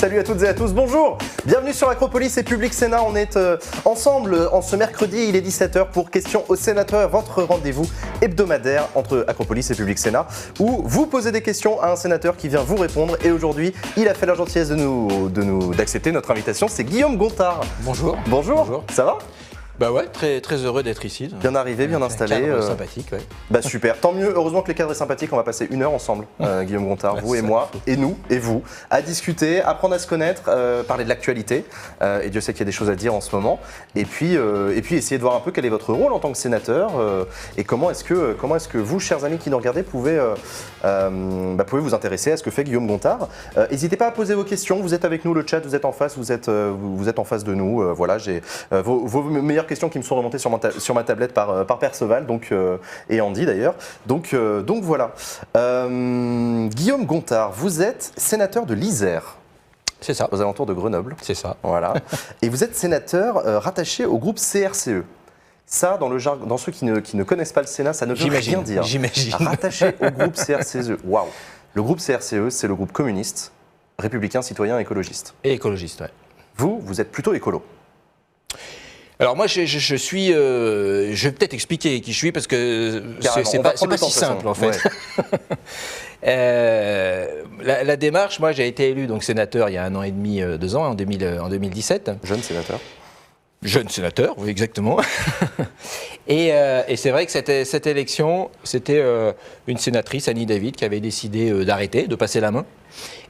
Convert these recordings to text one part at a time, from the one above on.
salut à toutes et à tous, bonjour. Bienvenue sur Acropolis et Public Sénat. On est ensemble en ce mercredi, il est 17h pour Questions au Sénateur, votre rendez-vous hebdomadaire entre Acropolis et Public Sénat, où vous posez des questions à un sénateur qui vient vous répondre. Et aujourd'hui, il a fait la gentillesse d'accepter notre invitation, c'est Guillaume Gontard. Bonjour. Bonjour. Ça va ? Bah ouais, très heureux d'être ici. Bien arrivé, bien installé. Cadre sympathique, ouais. Bah super, tant mieux. Heureusement que les cadres sont sympathiques. On va passer 1 heure ensemble, Guillaume Gontard, vous et moi, et nous, et vous, à discuter, apprendre à se connaître, parler de l'actualité. Et Dieu sait qu'il y a des choses à dire en ce moment. Et puis essayer de voir un peu quel est votre rôle en tant que sénateur et comment est-ce que vous, chers amis qui nous regardez, pouvez vous intéresser à ce que fait Guillaume Gontard. N'hésitez pas à poser vos questions. Vous êtes avec nous, le chat, vous êtes en face, vous êtes en face de nous. Voilà, j'ai vos meilleures questions qui me sont remontées sur ma tablette par Perceval et Andy d'ailleurs. Donc voilà. Guillaume Gontard, vous êtes sénateur de l'Isère. C'est ça. Aux alentours de Grenoble. C'est ça. Voilà. Et vous êtes sénateur rattaché au groupe CRCE. Ça, dans ceux qui ne connaissent pas le Sénat, ça ne veut rien dire. J'imagine. Rattaché au groupe CRCE. Waouh. Le groupe CRCE, c'est le groupe communiste, républicain, citoyen, écologiste. Et écologiste, ouais. Vous êtes plutôt écolo. Alors moi, je suis. Je vais peut-être expliquer qui je suis parce que c'est pas si simple en fait. Ouais. La démarche, moi, j'ai été élu donc sénateur il y a 1 an et demi, 2 ans, en 2017. Jeune sénateur. Jeune sénateur, oui, exactement. Et c'est vrai que cette élection, c'était une sénatrice, Annie David, qui avait décidé d'arrêter, de passer la main.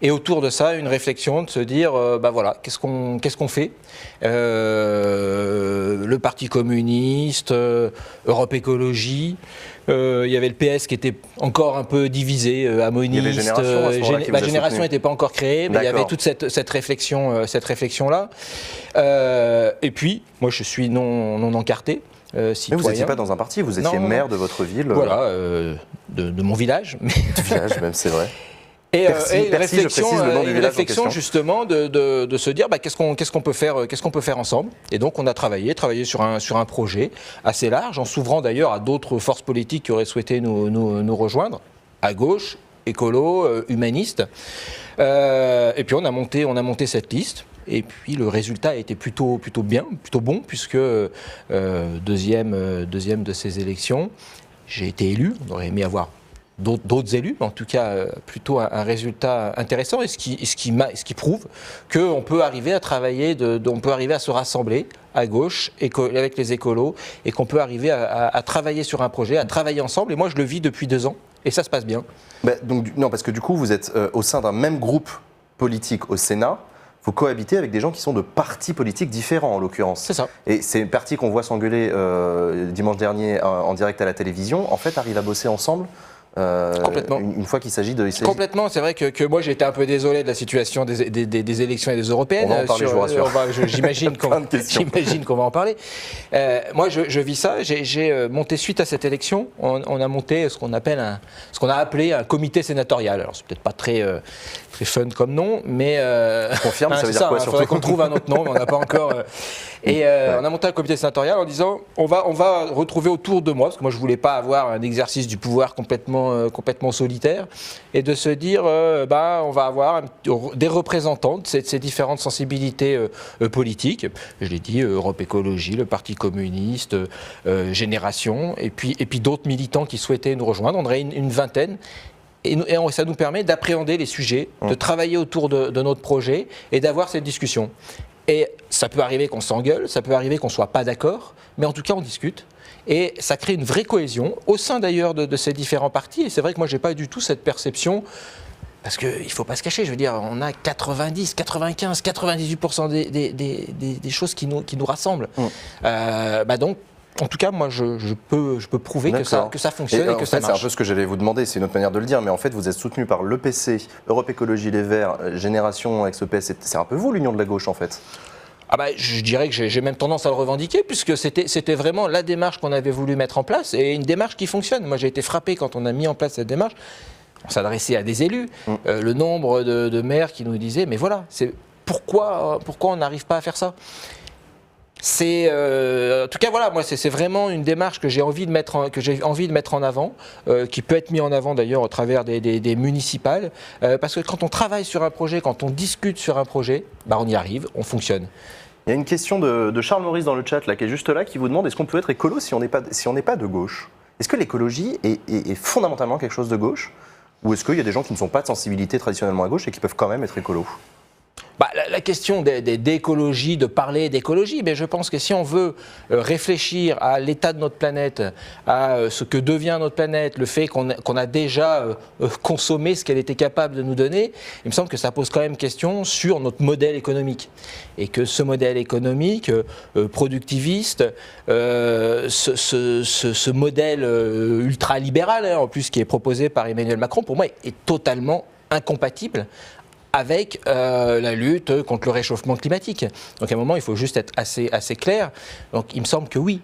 Et autour de ça, une réflexion de se dire, voilà, qu'est-ce qu'on fait le Parti communiste, Europe Écologie, il y avait le PS qui était encore un peu divisé, amoniste. Il y avait Génération à ce moment-là qui vous a Génération soutenu. n'était pas encore créée, mais il y avait toute cette réflexion-là. Et puis, moi, je suis non encarté. Mais vous n'étiez pas dans un parti, vous étiez maire de votre ville. Voilà, de mon village. Du village même, c'est vrai. Et une réflexion justement de se dire qu'est-ce qu'on peut faire ensemble. Et donc on a travaillé sur un projet assez large, en s'ouvrant d'ailleurs à d'autres forces politiques qui auraient souhaité nous rejoindre, à gauche, écolo, humaniste. Et puis on a monté cette liste. Et puis le résultat a été plutôt bon, puisque deuxième de ces élections, j'ai été élu. On aurait aimé avoir d'autres élus, mais en tout cas plutôt un résultat intéressant, et ce qui prouve qu'on peut arriver à travailler, on peut arriver à se rassembler à gauche avec les écolos, et qu'on peut arriver à travailler sur un projet, à travailler ensemble. Et moi je le vis depuis 2 ans, et ça se passe bien. Non, parce que du coup vous êtes au sein d'un même groupe politique au Sénat. Vous cohabitez avec des gens qui sont de partis politiques différents, en l'occurrence. C'est ça. Et ces partis qu'on voit s'engueuler dimanche dernier en direct à la télévision, en fait, arrivent à bosser ensemble complètement. Une fois qu'il s'agit de... Complètement, c'est vrai que moi j'ai été un peu désolé de la situation des élections et des européennes. On va en parler, je vous rassure. J'imagine qu'on va en parler. Moi je vis ça, j'ai monté suite à cette élection, on a monté ce qu'on a appelé un comité sénatorial. Alors c'est peut-être pas très fun comme nom, mais... Je confirme, ça veut dire quoi surtout ? Il faudrait qu'on trouve un autre nom, mais on n'a pas encore... on a monté un comité sénatorial en disant on va retrouver autour de moi, parce que moi je voulais pas avoir un exercice du pouvoir complètement solitaire, et de se dire on va avoir des représentants de ces différentes sensibilités politiques. Je l'ai dit, Europe Écologie, le Parti communiste, Génération, et puis d'autres militants qui souhaitaient nous rejoindre. On aurait une vingtaine. Et ça nous permet d'appréhender les sujets, de travailler autour de notre projet et d'avoir cette discussion. Et ça peut arriver qu'on s'engueule, ça peut arriver qu'on ne soit pas d'accord, mais en tout cas on discute. Et ça crée une vraie cohésion au sein d'ailleurs de ces différents partis. Et c'est vrai que moi je n'ai pas du tout cette perception, parce qu'il ne faut pas se cacher, je veux dire, on a 90, 95, 98% des choses qui nous rassemblent. Donc, en tout cas, moi, je peux prouver que ça fonctionne et que ça marche. C'est un peu ce que j'allais vous demander, c'est une autre manière de le dire, mais en fait, vous êtes soutenu par l'EPC, Europe Écologie Les Verts, Génération avec ce PS. C'est un peu vous, l'union de la gauche, en fait. Je dirais que j'ai même tendance à le revendiquer, puisque c'était vraiment la démarche qu'on avait voulu mettre en place, et une démarche qui fonctionne. Moi, j'ai été frappé quand on a mis en place cette démarche. On s'adressait à des élus, le nombre de maires qui nous disaient « mais voilà, c'est pourquoi on n'arrive pas à faire ça ?» En tout cas, voilà, moi, c'est vraiment une démarche que j'ai envie de mettre en avant, qui peut être mise en avant d'ailleurs au travers des municipales, parce que quand on travaille sur un projet, quand on discute sur un projet, bah, on y arrive, on fonctionne. Il y a une question de Charles Maurice dans le chat là, qui est juste là, qui vous demande est-ce qu'on peut être écolo si on n'est pas de gauche? Est-ce que l'écologie est fondamentalement quelque chose de gauche? Ou est-ce qu'il y a des gens qui ne sont pas de sensibilité traditionnellement à gauche et qui peuvent quand même être écolos? Bah, la question d'écologie, de parler d'écologie, mais je pense que si on veut réfléchir à l'état de notre planète, à ce que devient notre planète, le fait qu'on a déjà consommé ce qu'elle était capable de nous donner, il me semble que ça pose quand même question sur notre modèle économique. Et que ce modèle économique productiviste, ce modèle ultralibéral, en plus qui est proposé par Emmanuel Macron, pour moi est totalement incompatible avec la lutte contre le réchauffement climatique. Donc à un moment, il faut juste être assez clair. Donc il me semble que oui.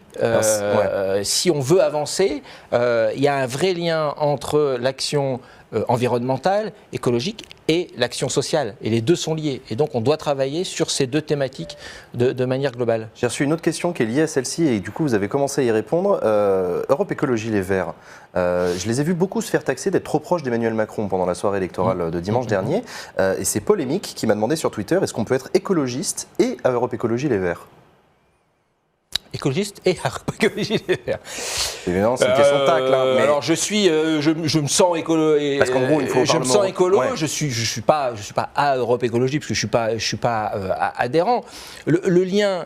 Si on veut avancer, il y a un vrai lien entre l'action environnementale, écologique et l'action sociale. Et les deux sont liés. Et donc on doit travailler sur ces deux thématiques de manière globale. J'ai reçu une autre question qui est liée à celle-ci et du coup vous avez commencé à y répondre. Europe Écologie Les Verts, je les ai vus beaucoup se faire taxer d'être trop proches d'Emmanuel Macron pendant la soirée électorale de dimanche dernier. Et c'est polémique qui m'a demandé sur Twitter, est-ce qu'on peut être écologiste et à Europe Écologie Les Verts? Écologiste et écologie Les Verts. Évidemment, c'est une question tacle. Hein, mais... Alors je me sens écolo. Parce qu'en gros, il faut je me sens écolo. Ouais. Je suis pas à Europe Écologie parce que je suis pas adhérent. Le lien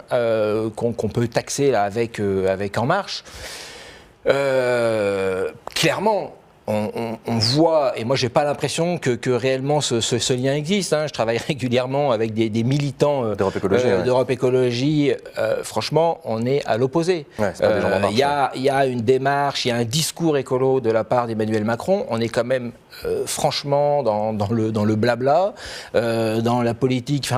qu'on peut taxer là avec En Marche, clairement. On voit, et moi j'ai pas l'impression que réellement ce lien existe. Hein. Je travaille régulièrement avec des militants d'Europe Écologie. Franchement, on est à l'opposé. Ouais, il y a une démarche, il y a un discours écolo de la part d'Emmanuel Macron. On est quand même franchement dans le blabla, dans la politique.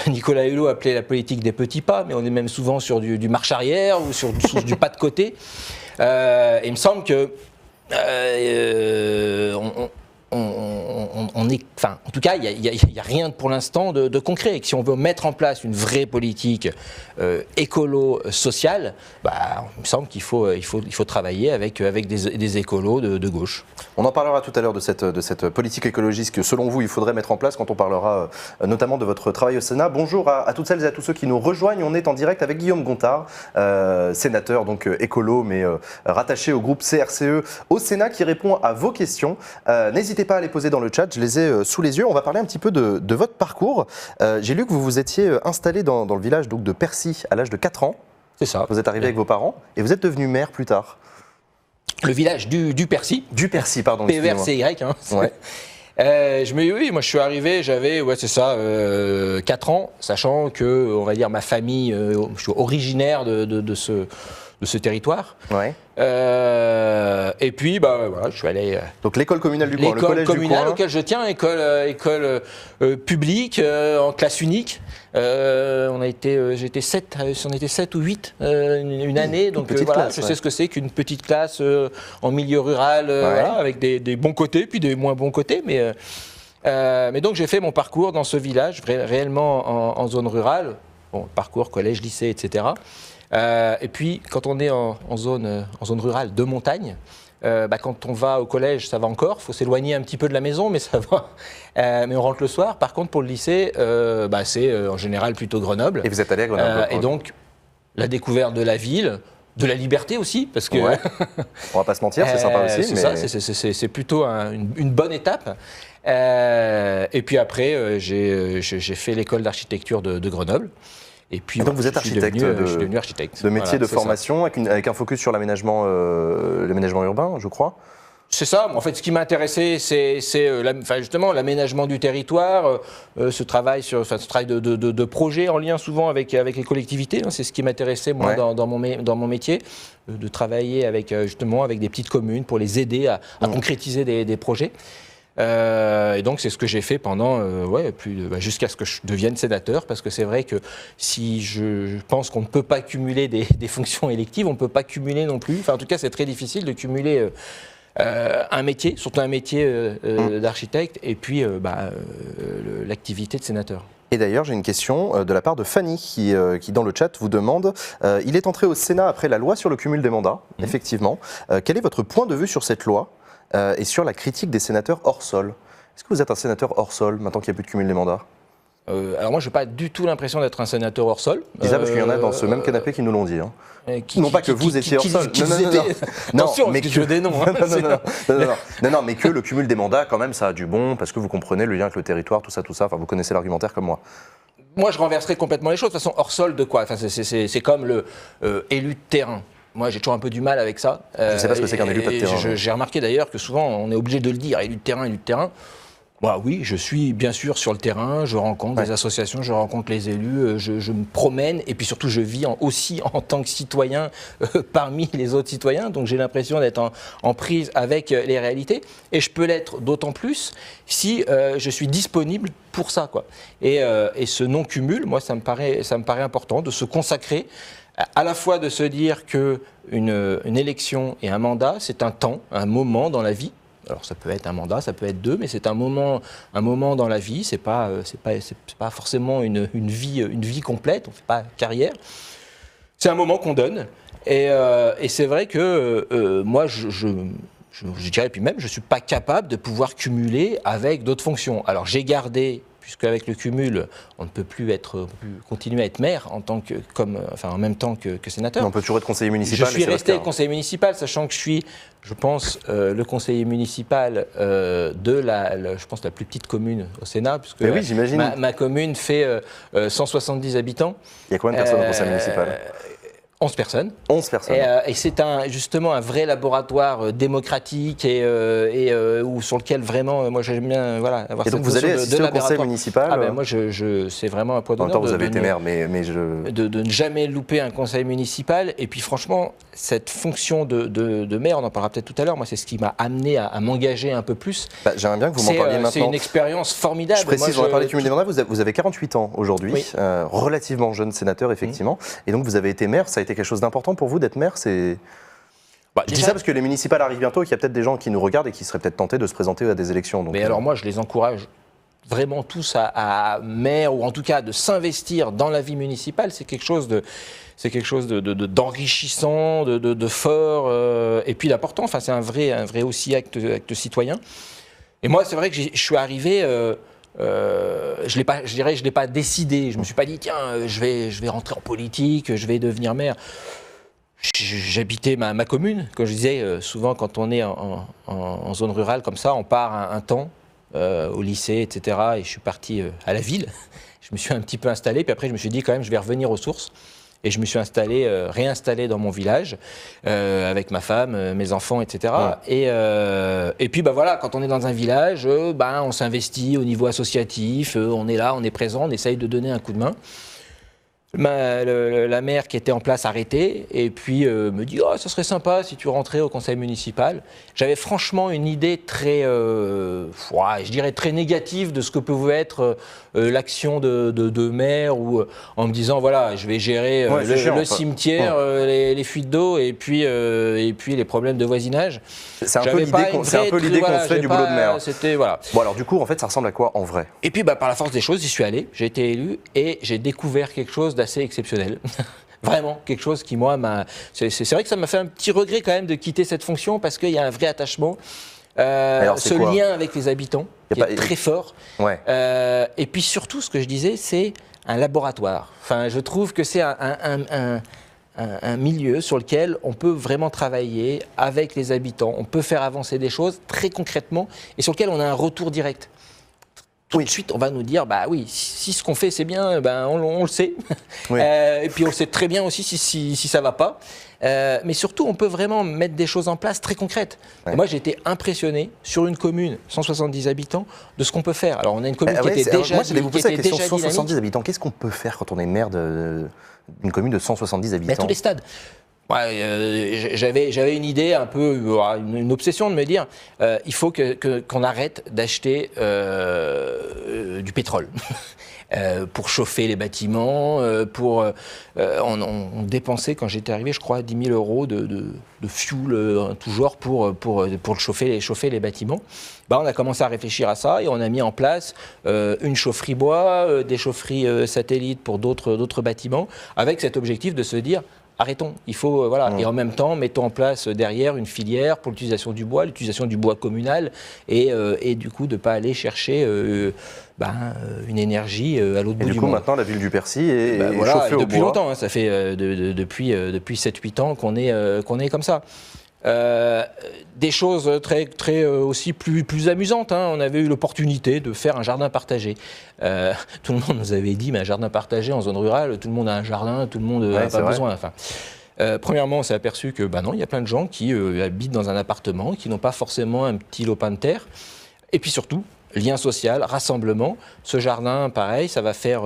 Nicolas Hulot appelait la politique des petits pas, mais on est même souvent sur du marche arrière ou sur du pas de côté. Il me semble que on est, enfin, en tout cas, il n'y a rien pour l'instant de concret. Et que si on veut mettre en place une vraie politique écolo-sociale, bah, il me semble qu'il faut travailler avec des écolos de gauche. On en parlera tout à l'heure de cette politique écologiste que, selon vous, il faudrait mettre en place quand on parlera notamment de votre travail au Sénat. Bonjour à toutes celles et à tous ceux qui nous rejoignent. On est en direct avec Guillaume Gontard, sénateur donc écolo, mais rattaché au groupe CRCE au Sénat, qui répond à vos questions. N'hésitez pas à les poser dans le chat, je les ai sous les yeux. On va parler un petit peu de votre parcours. J'ai lu que vous vous étiez installé dans le village donc, de Percy à l'âge de 4 ans. C'est ça. Vous êtes arrivé avec vos parents et vous êtes devenu maire plus tard. Le village du Percy. Du Percy, pardon. PERCY, hein. Ouais. Oui, moi je suis arrivé, j'avais 4 ans, sachant que, on va dire, ma famille, je suis originaire de ce territoire. Ouais. Et puis, voilà, je suis allé. Donc l'école communale du coin, le collège communale du coin. auquel je tiens, école publique, en classe unique. On était 7 ou 8 une année, donc voilà, je sais ce que c'est qu'une petite classe en milieu rural, voilà, avec des bons côtés, puis des moins bons côtés, mais donc j'ai fait mon parcours dans ce village, réellement en zone rurale, bon, parcours collège, lycée, etc. Et puis, quand on est en zone rurale de montagne, quand on va au collège, ça va encore. Il faut s'éloigner un petit peu de la maison, mais ça va. Mais on rentre le soir. Par contre, pour le lycée, c'est en général plutôt Grenoble. Et vous êtes allé à Grenoble. Et donc, la découverte de la ville, de la liberté aussi, parce que... Ouais. On va pas se mentir, c'est sympa aussi. C'est plutôt une bonne étape. Et puis après, j'ai fait l'école d'architecture de Grenoble. Et puis, donc vous êtes architecte, je suis devenu architecte. De métier, de formation, avec un focus sur l'aménagement urbain, je crois. C'est ça. En fait, ce qui m'a intéressé, c'est justement l'aménagement du territoire, ce travail de projet en lien souvent avec les collectivités. Hein, c'est ce qui m'intéressait moi dans mon métier, de travailler avec des petites communes pour les aider à concrétiser des projets. Et donc c'est ce que j'ai fait pendant jusqu'à ce que je devienne sénateur, parce que c'est vrai que si je pense qu'on ne peut pas cumuler des fonctions électives, on ne peut pas cumuler non plus, en tout cas c'est très difficile de cumuler un métier, surtout un métier d'architecte, et puis l'activité de sénateur. Et d'ailleurs, j'ai une question de la part de Fanny qui dans le chat vous demande, il est entré au Sénat après la loi sur le cumul des mandats, effectivement. Quel est votre point de vue sur cette loi et sur la critique des sénateurs hors sol? Est-ce que vous êtes un sénateur hors sol maintenant qu'il n'y a plus de cumul des mandats? Alors moi, je n'ai pas du tout l'impression d'être un sénateur hors sol. Je dis ça parce qu'il y en a dans ce même canapé qui nous l'ont dit. Hein. Non pas que vous étiez hors sol. Attention, mais que je veux des noms. Non, mais que le cumul des mandats, quand même, ça a du bon, parce que vous comprenez le lien avec le territoire, tout ça. Enfin, vous connaissez l'argumentaire comme moi. Moi, je renverserai complètement les choses. De toute façon, hors sol de quoi? Enfin, c'est comme le élu de terrain. Moi, j'ai toujours un peu du mal avec ça. Je ne sais pas ce que c'est qu'un élu de terrain. J'ai remarqué d'ailleurs que souvent, on est obligé de le dire, élu de terrain, élu de terrain. Bah oui, je suis bien sûr sur le terrain, je rencontre des associations, je rencontre les élus, je me promène et puis surtout je vis aussi en tant que citoyen parmi les autres citoyens, donc j'ai l'impression d'être en prise avec les réalités et je peux l'être d'autant plus si je suis disponible pour ça, quoi. Et ce non-cumul, moi ça me paraît important de se consacrer, à la fois de se dire qu'une élection et un mandat, c'est un temps, un moment dans la vie. Alors ça peut être un mandat, ça peut être deux, mais c'est un moment dans la vie. C'est pas forcément une vie complète. On fait pas carrière. C'est un moment qu'on donne. Et c'est vrai que moi je dirais, puis même je suis pas capable de pouvoir cumuler avec d'autres fonctions. Alors j'ai gardé, puisque avec le cumul, on ne peut plus continuer à être maire en même temps que sénateur. Mais on peut toujours être conseiller municipal. Je suis resté conseiller municipal, sachant que je suis, je pense, le conseiller municipal je pense, la plus petite commune au Sénat, puisque oui, j'imagine. Ma commune fait 170 habitants. Il y a combien de personnes au conseil municipal? 11 personnes. 11 personnes. Et c'est justement un vrai laboratoire démocratique sur lequel vraiment, moi j'aime bien avoir et donc vous allez assister au conseil municipal? Ah ben moi, c'est vraiment un point d'honneur. En même temps, vous avez été maire, mais de ne jamais louper un conseil municipal. Et puis franchement, cette fonction de maire, on en parlera peut-être tout à l'heure, moi c'est ce qui m'a amené à m'engager un peu plus. J'aimerais bien que vous m'en parliez maintenant. C'est une expérience formidable. Je précise, on va parler du cumul des mandats, vous avez 48 ans aujourd'hui, oui. Relativement jeune sénateur effectivement, et donc vous avez été maire, ça a été quelque chose d'important pour vous d'être maire? Je dis ça parce que les municipales arrivent bientôt et qu'il y a peut-être des gens qui nous regardent et qui seraient peut-être tentés de se présenter à des élections. Donc, mais alors moi, je les encourage vraiment tous à maire, ou en tout cas de s'investir dans la vie municipale. C'est quelque chose d'enrichissant, de fort, et puis d'important. Enfin, c'est un vrai aussi acte citoyen. Et moi, c'est vrai que je suis arrivé... je l'ai pas décidé. Je me suis pas dit tiens, je vais rentrer en politique, je vais devenir maire. J'habitais ma commune. Comme je disais, souvent quand on est en zone rurale comme ça, on part un temps au lycée, etc. Et je suis parti à la ville. Je me suis un petit peu installé, puis après je me suis dit quand même je vais revenir aux sources. Et je me suis réinstallé dans mon village avec ma femme, mes enfants, etc. Ouais. Et puis voilà, quand on est dans un village, on s'investit au niveau associatif, on est là, on est présent, on essaye de donner un coup de main. La maire qui était en place a arrêté et puis me dit ça serait sympa si tu rentrais au conseil municipal. J'avais franchement une idée très, je dirais très négative de ce que peut être l'action de maire, ou en me disant voilà, je vais gérer le cimetière, les fuites d'eau et puis les problèmes de voisinage. C'est un peu l'idée qu'on se fait du boulot de maire. Voilà. Bon alors du coup en fait ça ressemble à quoi en vrai? Et puis par la force des choses, j'y suis allé, j'ai été élu et j'ai découvert quelque chose d'assez exceptionnel. Vraiment, quelque chose qui, moi, c'est vrai que ça m'a fait un petit regret quand même de quitter cette fonction parce qu'il y a un vrai attachement. Ce lien avec les habitants qui est très fort. Ouais. Et puis surtout, ce que je disais, c'est un laboratoire. Enfin, je trouve que c'est un milieu sur lequel on peut vraiment travailler avec les habitants. On peut faire avancer des choses très concrètement et sur lequel on a un retour direct. Tout de suite, on va nous dire, bah oui, si ce qu'on fait c'est bien, on le sait. Oui. Et puis on le sait très bien aussi si ça va pas. Mais surtout, on peut vraiment mettre des choses en place très concrètes. Ouais. Moi, j'ai été impressionné sur une commune, 170 habitants, de ce qu'on peut faire. Alors, on a une commune qui était déjà. Moi, je vais vous poser la question, 170 habitants, qu'est-ce qu'on peut faire quand on est maire d'une commune de 170 habitants? Mais à tous les stades. J'avais une idée un peu, une obsession de me dire, il faut qu'on arrête d'acheter du pétrole. Pour chauffer les bâtiments, on dépensait, quand j'étais arrivé, je crois, 10 000 euros de fuel tout genre pour chauffer les bâtiments. On a commencé à réfléchir à ça et on a mis en place une chaufferie bois, des chaufferies satellites pour d'autres bâtiments, avec cet objectif de se dire, arrêtons, il faut, et en même temps, mettons en place derrière une filière pour l'utilisation du bois communal, et du coup, de ne pas aller chercher une énergie à l'autre bout du monde. Et du coup, maintenant, la ville du Percy est chauffée au bois. Depuis longtemps, hein, ça fait depuis 7-8 ans qu'on est comme ça. Des choses très aussi plus amusantes. Hein. On avait eu l'opportunité de faire un jardin partagé. Tout le monde nous avait dit, mais un jardin partagé en zone rurale, tout le monde a un jardin, tout le monde n'a pas besoin. Enfin, premièrement, on s'est aperçu que non, il y a plein de gens qui habitent dans un appartement, qui n'ont pas forcément un petit lopin de terre. Et puis surtout, lien social, rassemblement. Ce jardin, pareil,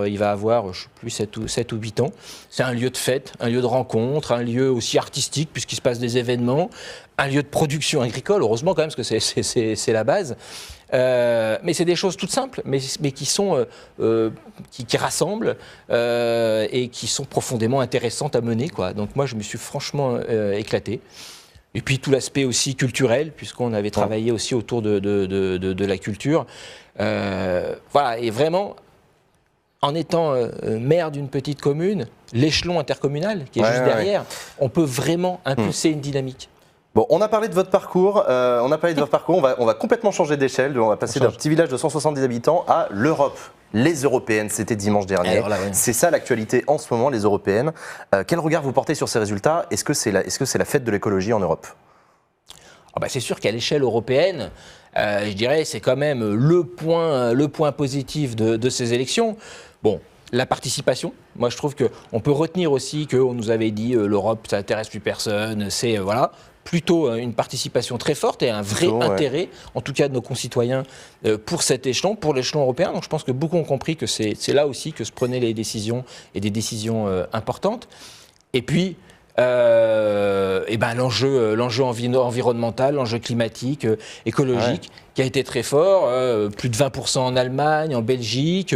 il va avoir, je ne sais plus, 7 ou 8 ans. C'est un lieu de fête, un lieu de rencontre, un lieu aussi artistique, puisqu'il se passe des événements, un lieu de production agricole, heureusement quand même, parce que c'est la base. Mais c'est des choses toutes simples, mais qui sont qui rassemblent et qui sont profondément intéressantes à mener, quoi. Donc moi, je me suis franchement éclaté. Et puis tout l'aspect aussi culturel, puisqu'on avait travaillé aussi autour de la culture. Et vraiment, en étant maire d'une petite commune, l'échelon intercommunal qui est juste derrière, on peut vraiment impulser une dynamique. Bon, on a parlé de votre parcours, on va complètement changer d'échelle, on va passer d'un petit village de 170 habitants à l'Europe. Les européennes, c'était dimanche dernier. C'est ça l'actualité en ce moment, les européennes. Quel regard vous portez sur ces résultats? Est-ce que c'est la fête de l'écologie en Europe? C'est sûr qu'à l'échelle européenne, je dirais c'est quand même le point positif de ces élections. Bon, la participation. Moi, je trouve qu'on peut retenir aussi qu'on nous avait dit l'Europe, ça n'intéresse plus personne. C'est plutôt une participation très forte et un vrai intérêt, en tout cas de nos concitoyens, pour cet échelon, pour l'échelon européen. Donc je pense que beaucoup ont compris que c'est là aussi que se prenaient les décisions, et des décisions importantes. Et puis, l'enjeu environnemental, l'enjeu climatique, écologique, qui a été très fort, plus de 20% en Allemagne, en Belgique.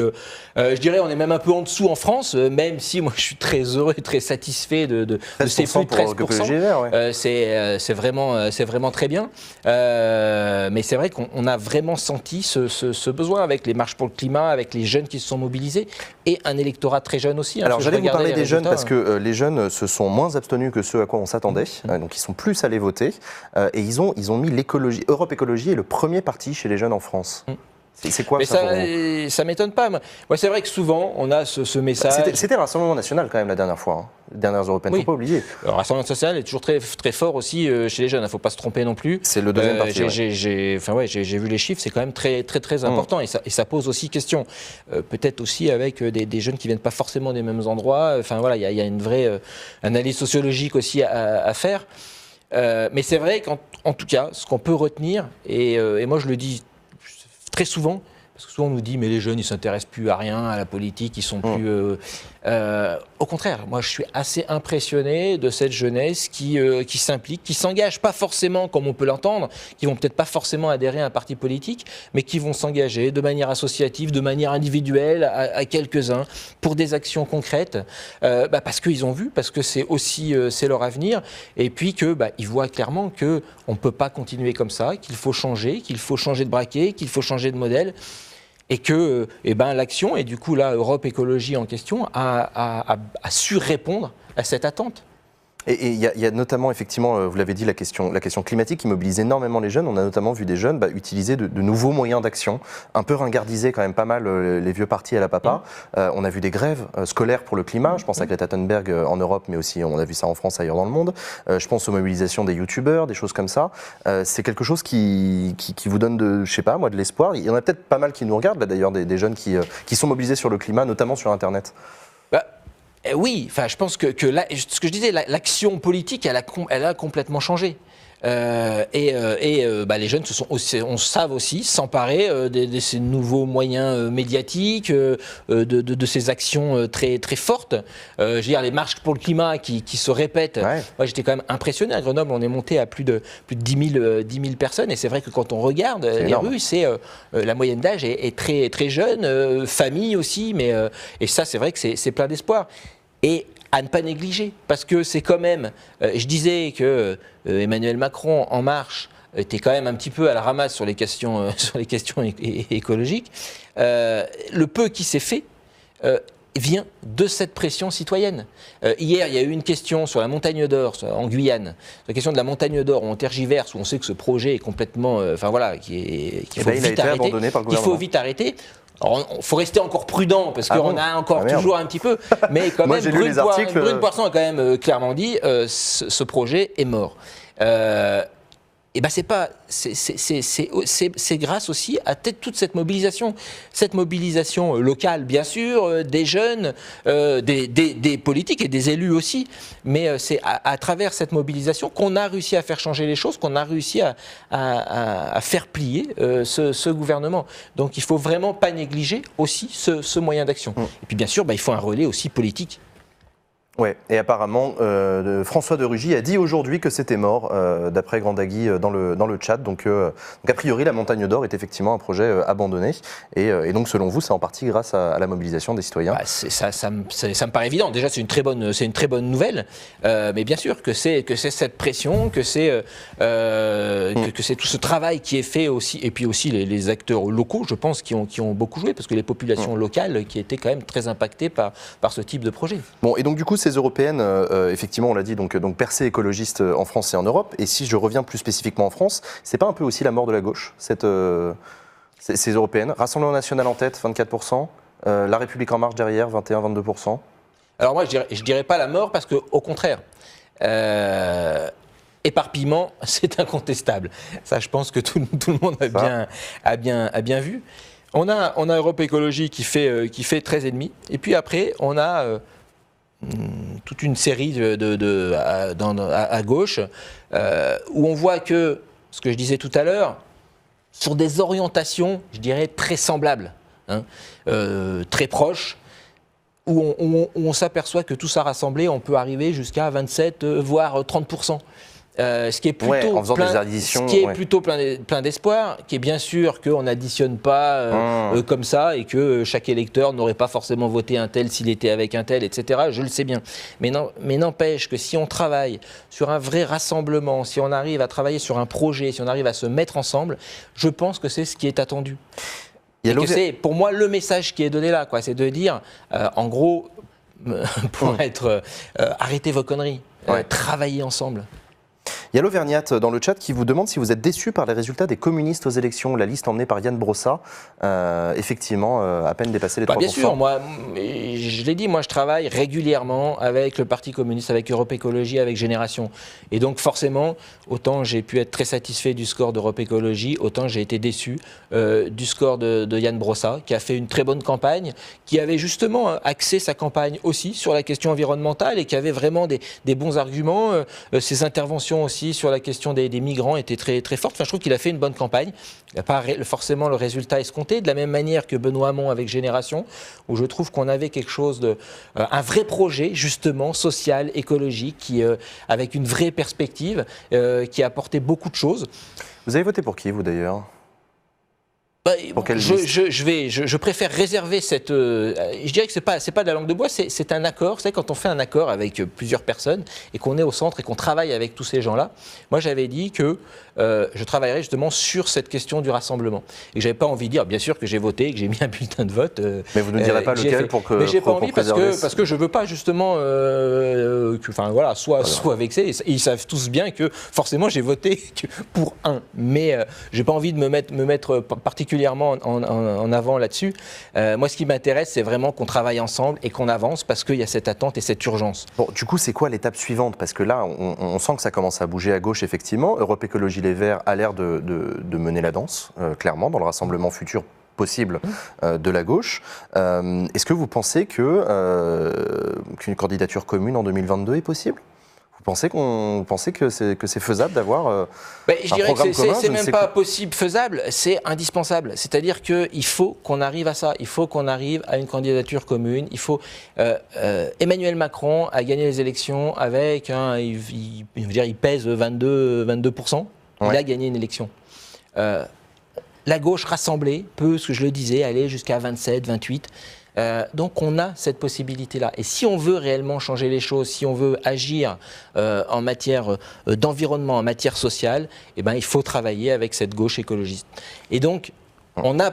Je dirais on est même un peu en dessous en France, même si moi je suis très heureux et très satisfait de ces plus de 13%. C'est vraiment très bien. Mais c'est vrai qu'on a vraiment senti ce besoin avec les marches pour le climat, avec les jeunes qui se sont mobilisés et un électorat très jeune aussi. Alors j'allais vous parler des jeunes parce que les jeunes se sont moins abstenus que ceux à quoi on s'attendait. Donc ils sont plus allés voter et ils ont mis l'écologie. Europe Écologie est le premier parti chez les jeunes en France. C'est quoi ça m'étonne pas. Moi, c'est vrai que souvent, on a ce message... C'était le Rassemblement National quand même la dernière fois, les dernières européennes, il ne faut pas oublier. Le Rassemblement National est toujours très, très fort aussi chez les jeunes, il ne faut pas se tromper non plus. C'est le deuxième parti. J'ai vu les chiffres, c'est quand même très, très, très important et ça pose aussi question. Peut-être aussi avec des jeunes qui ne viennent pas forcément des mêmes endroits. Il y a une vraie analyse sociologique aussi à faire. Mais c'est vrai qu'en tout cas, ce qu'on peut retenir, et moi je le dis très souvent, parce que souvent on nous dit mais les jeunes ils s'intéressent plus à rien, à la politique, ils sont plus... au contraire, moi je suis assez impressionné de cette jeunesse qui s'implique, qui s'engage, pas forcément comme on peut l'entendre, qui vont peut-être pas forcément adhérer à un parti politique, mais qui vont s'engager de manière associative, de manière individuelle à quelques-uns pour des actions concrètes, parce qu'ils ont vu, parce que c'est aussi c'est leur avenir, et puis que ils voient clairement que on peut pas continuer comme ça, qu'il faut changer de braquet, qu'il faut changer de modèle. Et que l'action, et du coup là, Europe Écologie en question, a su répondre à cette attente. Et il y a notamment, effectivement, vous l'avez dit, la question climatique qui mobilise énormément les jeunes. On a notamment vu des jeunes utiliser de nouveaux moyens d'action, un peu ringardiser quand même pas mal les vieux partis à la papa. On a vu des grèves scolaires pour le climat. Je pense à Greta Thunberg en Europe, mais aussi on a vu ça en France, ailleurs dans le monde. Je pense aux mobilisations des youtubeurs, des choses comme ça. C'est quelque chose qui vous donne de l'espoir. Il y en a peut-être pas mal qui nous regardent, là d'ailleurs, des jeunes qui sont mobilisés sur le climat, notamment sur Internet. Oui, je pense que là, ce que je disais, l'action politique, elle a complètement changé. Les jeunes on savent aussi s'emparer de ces nouveaux moyens médiatiques, de ces actions très, très fortes. Je veux dire, les marches pour le climat qui se répètent. Ouais. Moi, j'étais quand même impressionné. À Grenoble, on est monté à plus de 10 000 personnes. Et c'est vrai que quand on regarde les énorme. rues, la moyenne d'âge est très, très jeune, famille aussi. Et ça, c'est vrai que c'est plein d'espoir. Et à ne pas négliger, parce que c'est quand même, je disais que Emmanuel Macron, En Marche, était quand même un petit peu à la ramasse sur les questions, écologiques. Le peu qui s'est fait vient de cette pression citoyenne. Hier, il y a eu une question sur la montagne d'or en Guyane, sur la question de la montagne d'or, où on tergiverse, où on sait que ce projet est complètement, qu'il faut vite arrêter. Abandonné par le Il faut gouvernement. vite arrêter. Il faut rester encore prudent parce qu'on a encore toujours un petit peu, mais quand Moi, même, j'ai lu les articles. Brune Poisson a quand même clairement dit ce projet est mort. Et ben c'est grâce aussi à toute cette mobilisation locale, bien sûr, des jeunes, des politiques et des élus aussi, mais c'est à travers cette mobilisation qu'on a réussi à faire changer les choses, qu'on a réussi à faire plier ce gouvernement. Donc il faut vraiment pas négliger aussi ce moyen d'action. Et puis bien sûr, il faut un relais aussi politique. Ouais, et apparemment, François de Rugy a dit aujourd'hui que c'était mort, d'après Grandagui dans le chat. Donc a priori, la montagne d'or est effectivement un projet abandonné. Et donc, selon vous, c'est en partie grâce à la mobilisation des citoyens. Ça me paraît évident. Déjà, c'est une très bonne nouvelle. Mais bien sûr que c'est cette pression, que c'est tout ce travail qui est fait aussi. Et puis aussi les acteurs locaux, je pense, qui ont beaucoup joué, parce que les populations locales qui étaient quand même très impactées par ce type de projet. Bon, et donc du coup, ces européennes, effectivement, on l'a dit, donc percée écologiste en France et en Europe. Et si je reviens plus spécifiquement en France, c'est pas un peu aussi la mort de la gauche, ces européennes? Rassemblement national en tête, 24%, La République en marche derrière, 21-22%. Alors moi, je dirais pas la mort, parce que au contraire, éparpillement, c'est incontestable. Ça, je pense que tout le monde a bien vu. On a Europe Écologie qui fait 13,5, et puis après, on a toute une série à gauche, où on voit que, ce que je disais tout à l'heure, sur des orientations, je dirais, très semblables, très proches, où on s'aperçoit que tout ça rassemblé, on peut arriver jusqu'à 27, voire 30%. Ce qui est plutôt plein d'espoir, qui est bien sûr qu'on n'additionne pas comme ça, et que chaque électeur n'aurait pas forcément voté un tel s'il était avec un tel, etc. Je le sais bien. Mais n'empêche que si on travaille sur un vrai rassemblement, si on arrive à travailler sur un projet, si on arrive à se mettre ensemble, je pense que c'est ce qui est attendu. Et que c'est pour moi le message qui est donné là, c'est de dire, en gros, arrêtez vos conneries, travaillez ensemble. Il y a l'Auvergnate dans le chat qui vous demande si vous êtes déçu par les résultats des communistes aux élections. La liste emmenée par Yann Brossa, effectivement, à peine dépassé les 3%. Bien sûr, moi, je l'ai dit, moi je travaille régulièrement avec le Parti communiste, avec Europe Écologie, avec Génération. Et donc forcément, autant j'ai pu être très satisfait du score d'Europe Écologie, autant j'ai été déçu du score de Yann Brossa, qui a fait une très bonne campagne, qui avait justement axé sa campagne aussi sur la question environnementale, et qui avait vraiment des bons arguments. Ses interventions aussi sur la question des migrants était très, très forte. Enfin, je trouve qu'il a fait une bonne campagne. Il n'a pas forcément le résultat escompté, de la même manière que Benoît Hamon avec Génération, où je trouve qu'on avait quelque chose un vrai projet, justement, social, écologique, avec une vraie perspective, qui a apporté beaucoup de choses. Vous avez voté pour qui, vous, d'ailleurs ? Je préfère réserver cette. Je dirais que c'est pas de la langue de bois, c'est un accord. C'est quand on fait un accord avec plusieurs personnes et qu'on est au centre et qu'on travaille avec tous ces gens-là. Moi, j'avais dit que je travaillerais justement sur cette question du rassemblement et que j'avais pas envie de dire, bien sûr, que j'ai voté, que j'ai mis un bulletin de vote. Mais vous ne direz pas lequel pour que. Mais j'ai pas envie parce que je veux pas justement soit vexé. Et ils savent tous bien que forcément j'ai voté pour un. Mais j'ai pas envie de me mettre particulièrement en avant là-dessus. Moi, ce qui m'intéresse, c'est vraiment qu'on travaille ensemble et qu'on avance, parce qu'il y a cette attente et cette urgence. Bon, du coup, c'est quoi l'étape suivante? Parce que là, on sent que ça commence à bouger à gauche, effectivement. Europe Écologie Les Verts a l'air de mener la danse, clairement, dans le rassemblement futur possible de la gauche. Est-ce que vous pensez qu'une candidature commune en 2022 est possible? Vous pensez que c'est faisable d'avoir je dirais que c'est même pas possible faisable, c'est indispensable. C'est-à-dire qu'il faut qu'on arrive à ça. Il faut qu'on arrive à une candidature commune. Il faut Emmanuel Macron a gagné les élections avec il pèse 22%. Il a gagné une élection. La gauche rassemblée peut, ce que je le disais, aller jusqu'à 27, 28. Donc on a cette possibilité-là. Et si on veut réellement changer les choses, si on veut agir en matière d'environnement, en matière sociale, il faut travailler avec cette gauche écologiste. Et donc on n'a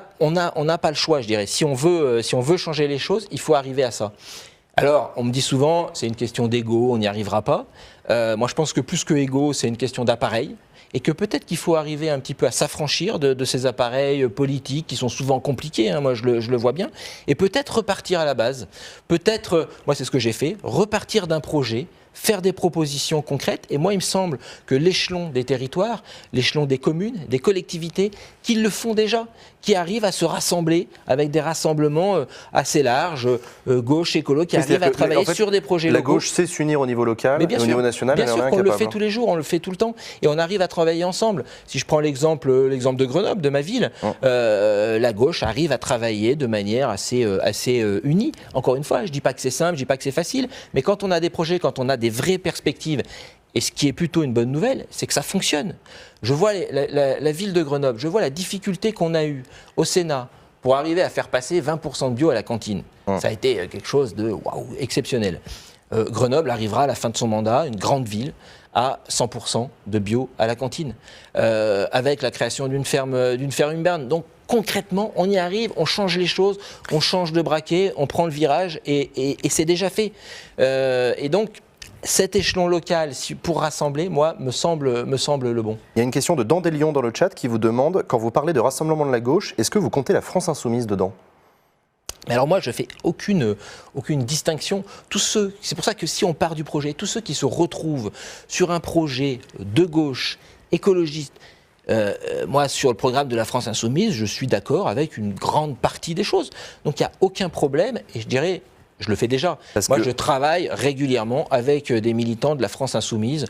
pas le choix, je dirais. Si on veut changer les choses, il faut arriver à ça. Alors, on me dit souvent, c'est une question d'ego, on n'y arrivera pas. Moi, je pense que plus que ego, c'est une question d'appareil. Et que peut-être qu'il faut arriver un petit peu à s'affranchir de ces appareils politiques qui sont souvent compliqués, moi je le vois bien, et peut-être repartir à la base. Peut-être, moi c'est ce que j'ai fait, repartir d'un projet, faire des propositions concrètes. Et moi, il me semble que l'échelon des territoires, l'échelon des communes, des collectivités, qui le font déjà, qui arrivent à se rassembler avec des rassemblements assez larges, gauche, écolo, qui arrivent à travailler sur des projets locaux. La gauche sait s'unir au niveau local et au niveau national. Bien sûr qu'on le fait tous les jours, on le fait tout le temps, et on arrive à travailler ensemble. Si je prends l'exemple de Grenoble, de ma ville, la gauche arrive à travailler de manière assez unie. Encore une fois, je ne dis pas que c'est simple, je ne dis pas que c'est facile, mais quand on a des projets, quand on a des vraies perspectives, et ce qui est plutôt une bonne nouvelle, c'est que ça fonctionne. Je vois la ville de Grenoble, je vois la difficulté qu'on a eue au Sénat pour arriver à faire passer 20% de bio à la cantine. Ça a été quelque chose de exceptionnel. Grenoble arrivera à la fin de son mandat, une grande ville, à 100% de bio à la cantine, avec la création d'une ferme urbaine. Donc concrètement, on y arrive, on change les choses, on change de braquet, on prend le virage et c'est déjà fait. Et donc, cet échelon local, pour rassembler, moi, me semble le bon. Il y a une question de Dandelion dans le chat qui vous demande, quand vous parlez de rassemblement de la gauche, est-ce que vous comptez la France insoumise dedans ? Mais alors moi, je ne fais aucune distinction. C'est pour ça que si on part du projet, tous ceux qui se retrouvent sur un projet de gauche, écologiste, moi, sur le programme de la France insoumise, je suis d'accord avec une grande partie des choses. Donc il n'y a aucun problème, et je dirais... Je le fais déjà. Je travaille régulièrement avec des militants de la France insoumise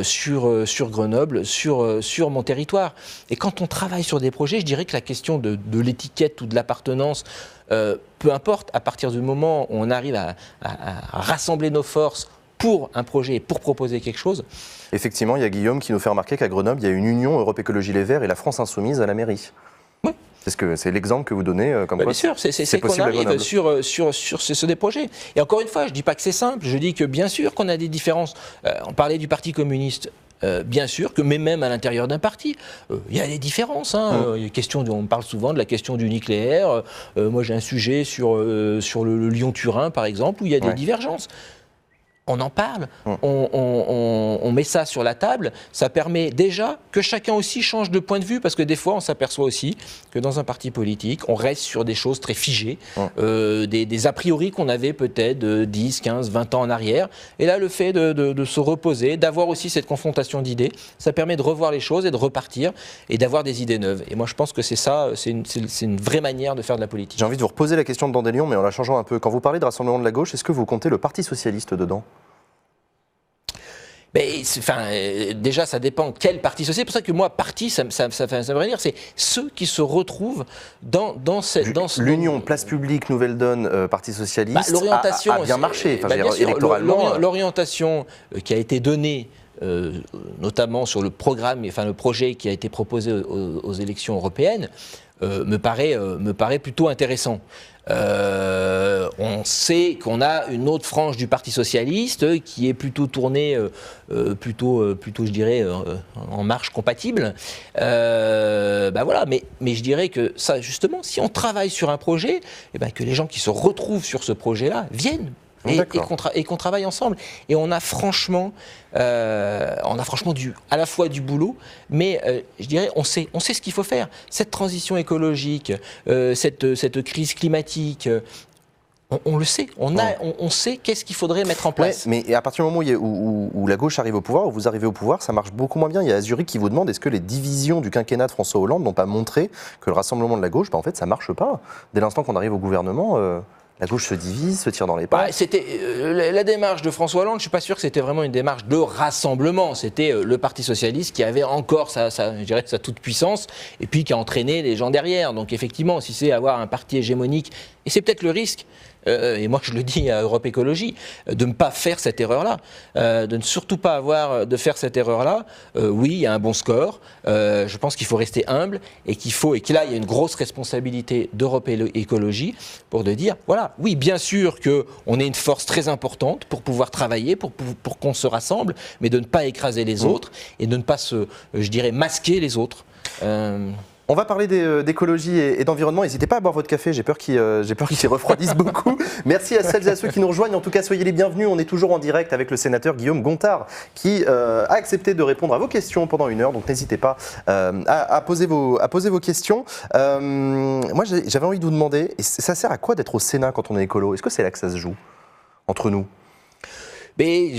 sur Grenoble, sur mon territoire. Et quand on travaille sur des projets, je dirais que la question de l'étiquette ou de l'appartenance, peu importe, à partir du moment où on arrive à rassembler nos forces pour un projet, pour proposer quelque chose. Effectivement, il y a Guillaume qui nous fait remarquer qu'à Grenoble, il y a une union Europe Écologie Les Verts et la France insoumise à la mairie. Oui. C'est l'exemple que vous donnez comme quoi bien sûr, c'est qu'on arrive sur des projets. Et encore une fois, je ne dis pas que c'est simple, je dis que bien sûr qu'on a des différences. On parlait du Parti communiste. Bien sûr que, mais même à l'intérieur d'un parti, il y a des différences. On parle souvent de la question du nucléaire. Moi, j'ai un sujet sur le Lyon-Turin, par exemple, où il y a des divergences. On en parle, on met ça sur la table, ça permet déjà que chacun aussi change de point de vue, parce que des fois on s'aperçoit aussi que dans un parti politique, on reste sur des choses très figées, des a priori qu'on avait peut-être 10, 15, 20 ans en arrière, et là le fait de se reposer, d'avoir aussi cette confrontation d'idées, ça permet de revoir les choses et de repartir, et d'avoir des idées neuves. Et moi je pense que c'est ça, c'est une vraie manière de faire de la politique. J'ai envie de vous reposer la question de Dandelion, mais en la changeant un peu. Quand vous parlez de Rassemblement de la gauche, est-ce que vous comptez le Parti socialiste dedans ? Déjà, ça dépend quel parti social. C'est pour ça que moi, parti, ça veut dire, c'est ceux qui se retrouvent dans l'union Place Publique, Nouvelle Donne, Parti Socialiste l'orientation a bien marché, électoralement. L'orientation qui a été donnée, notamment sur le programme, le projet qui a été proposé aux élections européennes, me paraît plutôt intéressant. On sait qu'on a une autre frange du Parti socialiste qui est plutôt tournée, je dirais, en marche compatible. Mais je dirais que ça, justement, si on travaille sur un projet, que les gens qui se retrouvent sur ce projet-là viennent. Et qu'on travaille ensemble. Et on a franchement à la fois du boulot, mais je dirais, on sait ce qu'il faut faire. Cette transition écologique, cette crise climatique, on le sait. On sait qu'est-ce qu'il faudrait mettre en place. Mais à partir du moment où la gauche arrive au pouvoir, où vous arrivez au pouvoir, ça marche beaucoup moins bien. Il y a Zurich qui vous demande, est-ce que les divisions du quinquennat de François Hollande n'ont pas montré que le rassemblement de la gauche, en fait, ça marche pas. Dès l'instant qu'on arrive au gouvernement... La gauche se divise, se tire dans les pattes. C'était la démarche de François Hollande. Je suis pas sûr que c'était vraiment une démarche de rassemblement. C'était le Parti socialiste qui avait encore je dirais, sa toute puissance et puis qui a entraîné les gens derrière. Donc effectivement, si c'est avoir un parti hégémonique, et c'est peut-être le risque. Et moi je le dis à Europe Écologie, de ne pas faire cette erreur-là, de ne surtout pas de faire cette erreur-là. Oui, il y a un bon score, je pense qu'il faut rester humble et que là il y a une grosse responsabilité d'Europe Écologie pour de dire, voilà, oui bien sûr qu'on est une force très importante pour pouvoir travailler, pour qu'on se rassemble, mais de ne pas écraser les autres et de ne pas je dirais, masquer les autres. On va parler d'écologie et d'environnement. N'hésitez pas à boire votre café, j'ai peur qu'il refroidisse beaucoup. Merci à celles et à ceux qui nous rejoignent. En tout cas, soyez les bienvenus. On est toujours en direct avec le sénateur Guillaume Gontard qui a accepté de répondre à vos questions pendant 1 heure. Donc n'hésitez pas à poser vos questions. Moi, j'avais envie de vous demander, ça sert à quoi d'être au Sénat quand on est écolo? Est-ce que c'est là que ça se joue entre nous? Mais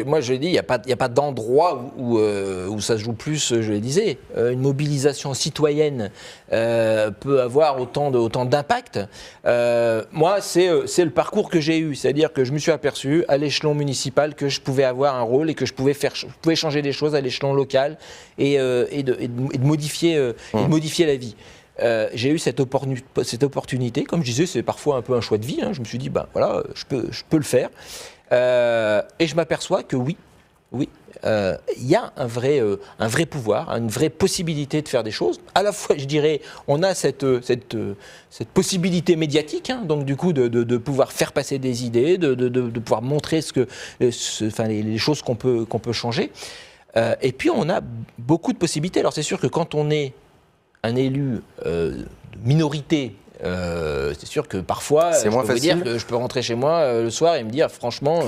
moi je dis, il n'y a pas d'endroit où ça se joue plus, je le disais. Une mobilisation citoyenne peut avoir autant d'impact. Moi, c'est le parcours que j'ai eu. C'est-à-dire que je me suis aperçu à l'échelon municipal que je pouvais avoir un rôle et que je pouvais changer des choses à l'échelon local et de modifier la vie. J'ai eu cette opportunité. Comme je disais, c'est parfois un peu un choix de vie. Je me suis dit, ben voilà, je peux le faire. Et je m'aperçois que oui, il y a un vrai pouvoir, une vraie possibilité de faire des choses. À la fois, je dirais, on a cette possibilité médiatique, donc du coup de pouvoir faire passer des idées, de pouvoir montrer les choses qu'on peut changer. Et puis on a beaucoup de possibilités. Alors c'est sûr que quand on est un élu de minorité, c'est sûr que parfois, je peux vous dire que je peux rentrer chez moi le soir et me dire franchement...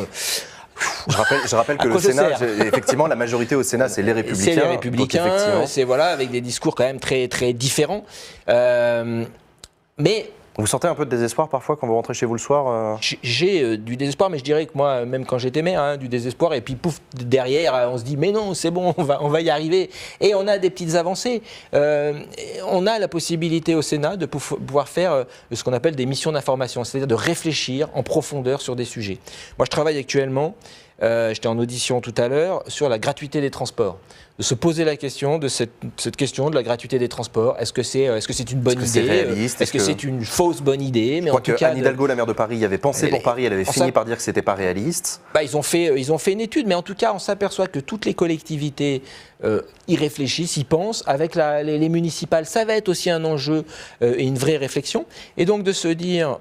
Je rappelle que le Sénat, effectivement, la majorité au Sénat, c'est les Républicains. C'est les Républicains, c'est voilà, avec des discours quand même très, très différents. Mais... Vous sentez un peu de désespoir parfois quand vous rentrez chez vous le soir J'ai du désespoir, mais je dirais que moi, même quand j'étais maire, du désespoir, et puis pouf, derrière, on se dit mais non, c'est bon, on va y arriver. Et on a des petites avancées. On a la possibilité au Sénat de pouvoir faire ce qu'on appelle des missions d'information, c'est-à-dire de réfléchir en profondeur sur des sujets. Moi, je travaille actuellement, j'étais en audition tout à l'heure, sur la gratuité des transports. De se poser la question de cette question de la gratuité des transports. Est-ce que c'est une bonne idée? Est-ce que c'est une fausse bonne idée? Mais je crois qu'Anne Hidalgo, la maire de Paris, y avait pensé pour Paris, elle avait fini par dire que c'était pas réaliste. Ils ont fait une étude, mais en tout cas, on s'aperçoit que toutes les collectivités y réfléchissent, y pensent. Avec les municipales, ça va être aussi un enjeu et une vraie réflexion. Et donc de se dire,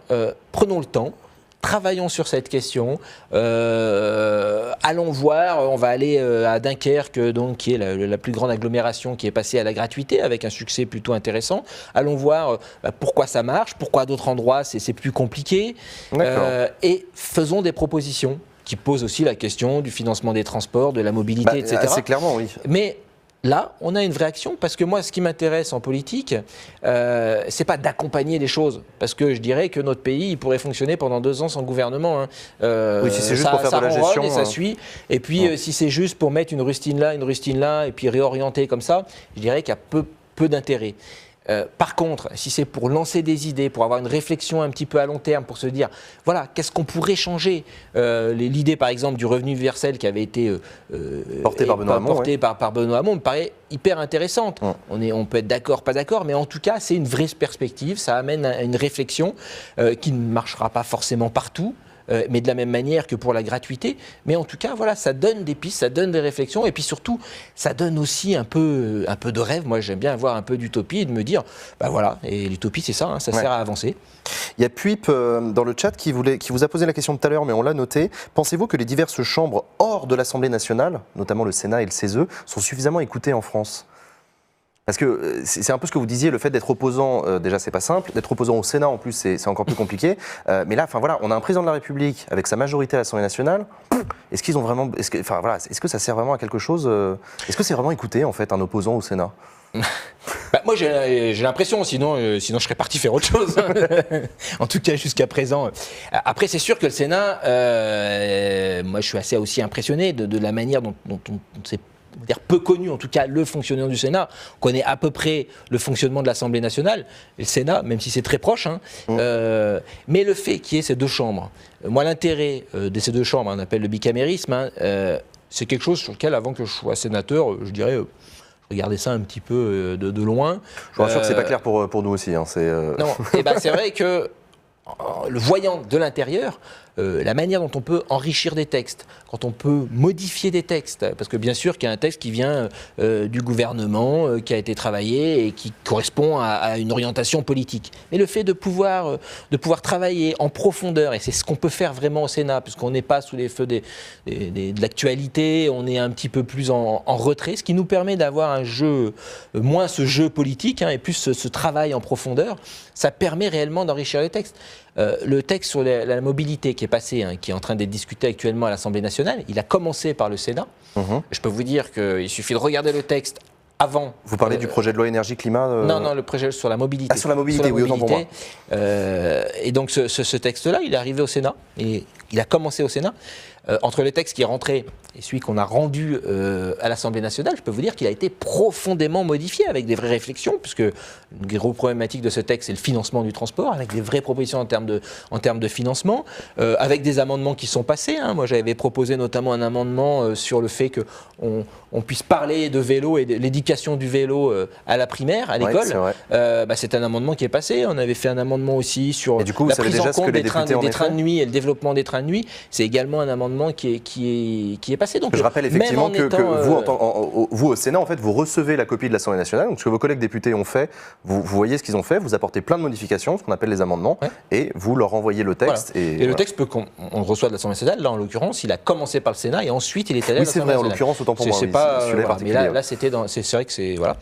prenons le temps. Travaillons sur cette question. Allons voir. On va aller à Dunkerque, donc, qui est la plus grande agglomération qui est passée à la gratuité avec un succès plutôt intéressant. Allons voir pourquoi ça marche, pourquoi à d'autres endroits c'est plus compliqué. Et faisons des propositions qui posent aussi la question du financement des transports, de la mobilité, etc. Assez clairement, oui. Mais là, on a une vraie action parce que moi, ce qui m'intéresse en politique, c'est pas d'accompagner les choses. Parce que je dirais que notre pays, il pourrait fonctionner pendant 2 ans sans gouvernement. Oui, si c'est juste pour faire de la gestion. Et ça suit. Et puis, si c'est juste pour mettre une rustine là, et puis réorienter comme ça, je dirais qu'il y a peu d'intérêt. Par contre, si c'est pour lancer des idées, pour avoir une réflexion un petit peu à long terme, pour se dire, voilà, qu'est-ce qu'on pourrait changer l'idée, par exemple, du revenu universel qui avait été portée par Benoît Hamon, par Benoît Hamon, me paraît hyper intéressante. On peut être d'accord, pas d'accord, mais en tout cas, c'est une vraie perspective, ça amène à une réflexion qui ne marchera pas forcément partout, mais de la même manière que pour la gratuité. Mais en tout cas, voilà, ça donne des pistes, ça donne des réflexions, et puis surtout, ça donne aussi un peu de rêve. Moi, j'aime bien avoir un peu d'utopie et de me dire, bah voilà, et l'utopie, c'est ça, ça sert à avancer. Il y a Puip dans le chat qui vous a posé la question tout à l'heure, mais on l'a noté. Pensez-vous que les diverses chambres hors de l'Assemblée nationale, notamment le Sénat et le CESE, sont suffisamment écoutées en France ? Parce que c'est un peu ce que vous disiez, le fait d'être opposant, déjà c'est pas simple, d'être opposant au Sénat en plus c'est encore plus compliqué. Mais là, enfin voilà, on a un président de la République avec sa majorité à l'Assemblée nationale. Est-ce qu'ils ont vraiment, est-ce que ça sert vraiment à quelque chose? Est-ce que c'est vraiment écouté en fait un opposant au Sénat? Moi j'ai l'impression, sinon je serais parti faire autre chose. En tout cas jusqu'à présent. Après c'est sûr que le Sénat, moi je suis assez aussi impressionné de la manière dont dire peu connu, en tout cas le fonctionnement du Sénat. On connaît à peu près le fonctionnement de l'Assemblée nationale et le Sénat, même si c'est très proche. Mais le fait qu'il y ait ces deux chambres, moi l'intérêt de ces deux chambres, on appelle le bicamérisme, c'est quelque chose sur lequel, avant que je sois sénateur, je dirais, je regardais ça un petit peu de loin. Je vous rassure que c'est pas clair pour nous aussi. Non, et c'est vrai que le voyant de l'intérieur, la manière dont on peut enrichir des textes, quand on peut modifier des textes, parce que bien sûr qu'il y a un texte qui vient du gouvernement, qui a été travaillé et qui correspond à une orientation politique. Mais le fait de pouvoir travailler en profondeur, et c'est ce qu'on peut faire vraiment au Sénat, puisqu'on n'est pas sous les feux de l'actualité, on est un petit peu plus en retrait, ce qui nous permet d'avoir un jeu, moins ce jeu politique, et plus ce travail en profondeur, ça permet réellement d'enrichir les textes. Le texte sur la mobilité qui est passé, qui est en train d'être discuté actuellement à l'Assemblée nationale, il a commencé par le Sénat. Je peux vous dire qu'il suffit de regarder le texte avant. Vous parlez du projet de loi énergie-climat Non, le projet sur la mobilité. Ah, sur la mobilité, oui, autant pour moi. Et donc ce texte-là, il est arrivé au Sénat, et il a commencé au Sénat. Entre le texte qui est rentré et celui qu'on a rendu à l'Assemblée nationale, je peux vous dire qu'il a été profondément modifié avec des vraies réflexions, puisque une grosse problématique de ce texte, c'est le financement du transport, avec des vraies propositions en termes de financement, avec des amendements qui sont passés. Moi, j'avais proposé notamment un amendement sur le fait qu'on puisse parler de vélo et de l'éducation du vélo à la primaire, à l'école. C'est un amendement qui est passé. On avait fait un amendement aussi sur la prise en compte des trains de nuit et le développement des trains de nuit. C'est également un amendement qui est passé. Donc, je rappelle effectivement que vous, au Sénat, en fait, vous recevez la copie de l'Assemblée nationale. Donc, ce que vos collègues députés ont fait, vous voyez ce qu'ils ont fait, vous apportez plein de modifications, ce qu'on appelle les amendements, et vous leur renvoyez le texte. Voilà. Et le texte, on le reçoit de l'Assemblée nationale. Là, en l'occurrence, il a commencé par le Sénat et ensuite il est allé à l'Assemblée nationale. Oui, c'est vrai, en l'occurrence, autant pour moi. C'est pas, mais là c'était c'est vrai que c'est voilà.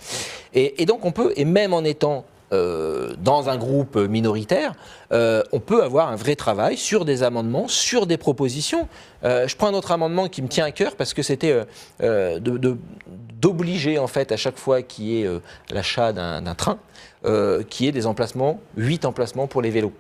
Et donc on peut, et même en étant dans un groupe minoritaire, on peut avoir un vrai travail sur des amendements, sur des propositions. Je prends un autre amendement qui me tient à cœur parce que c'était d'obliger en fait à chaque fois qu'il y ait l'achat d'un train, qu'il y ait des emplacements, 8 emplacements pour les vélos.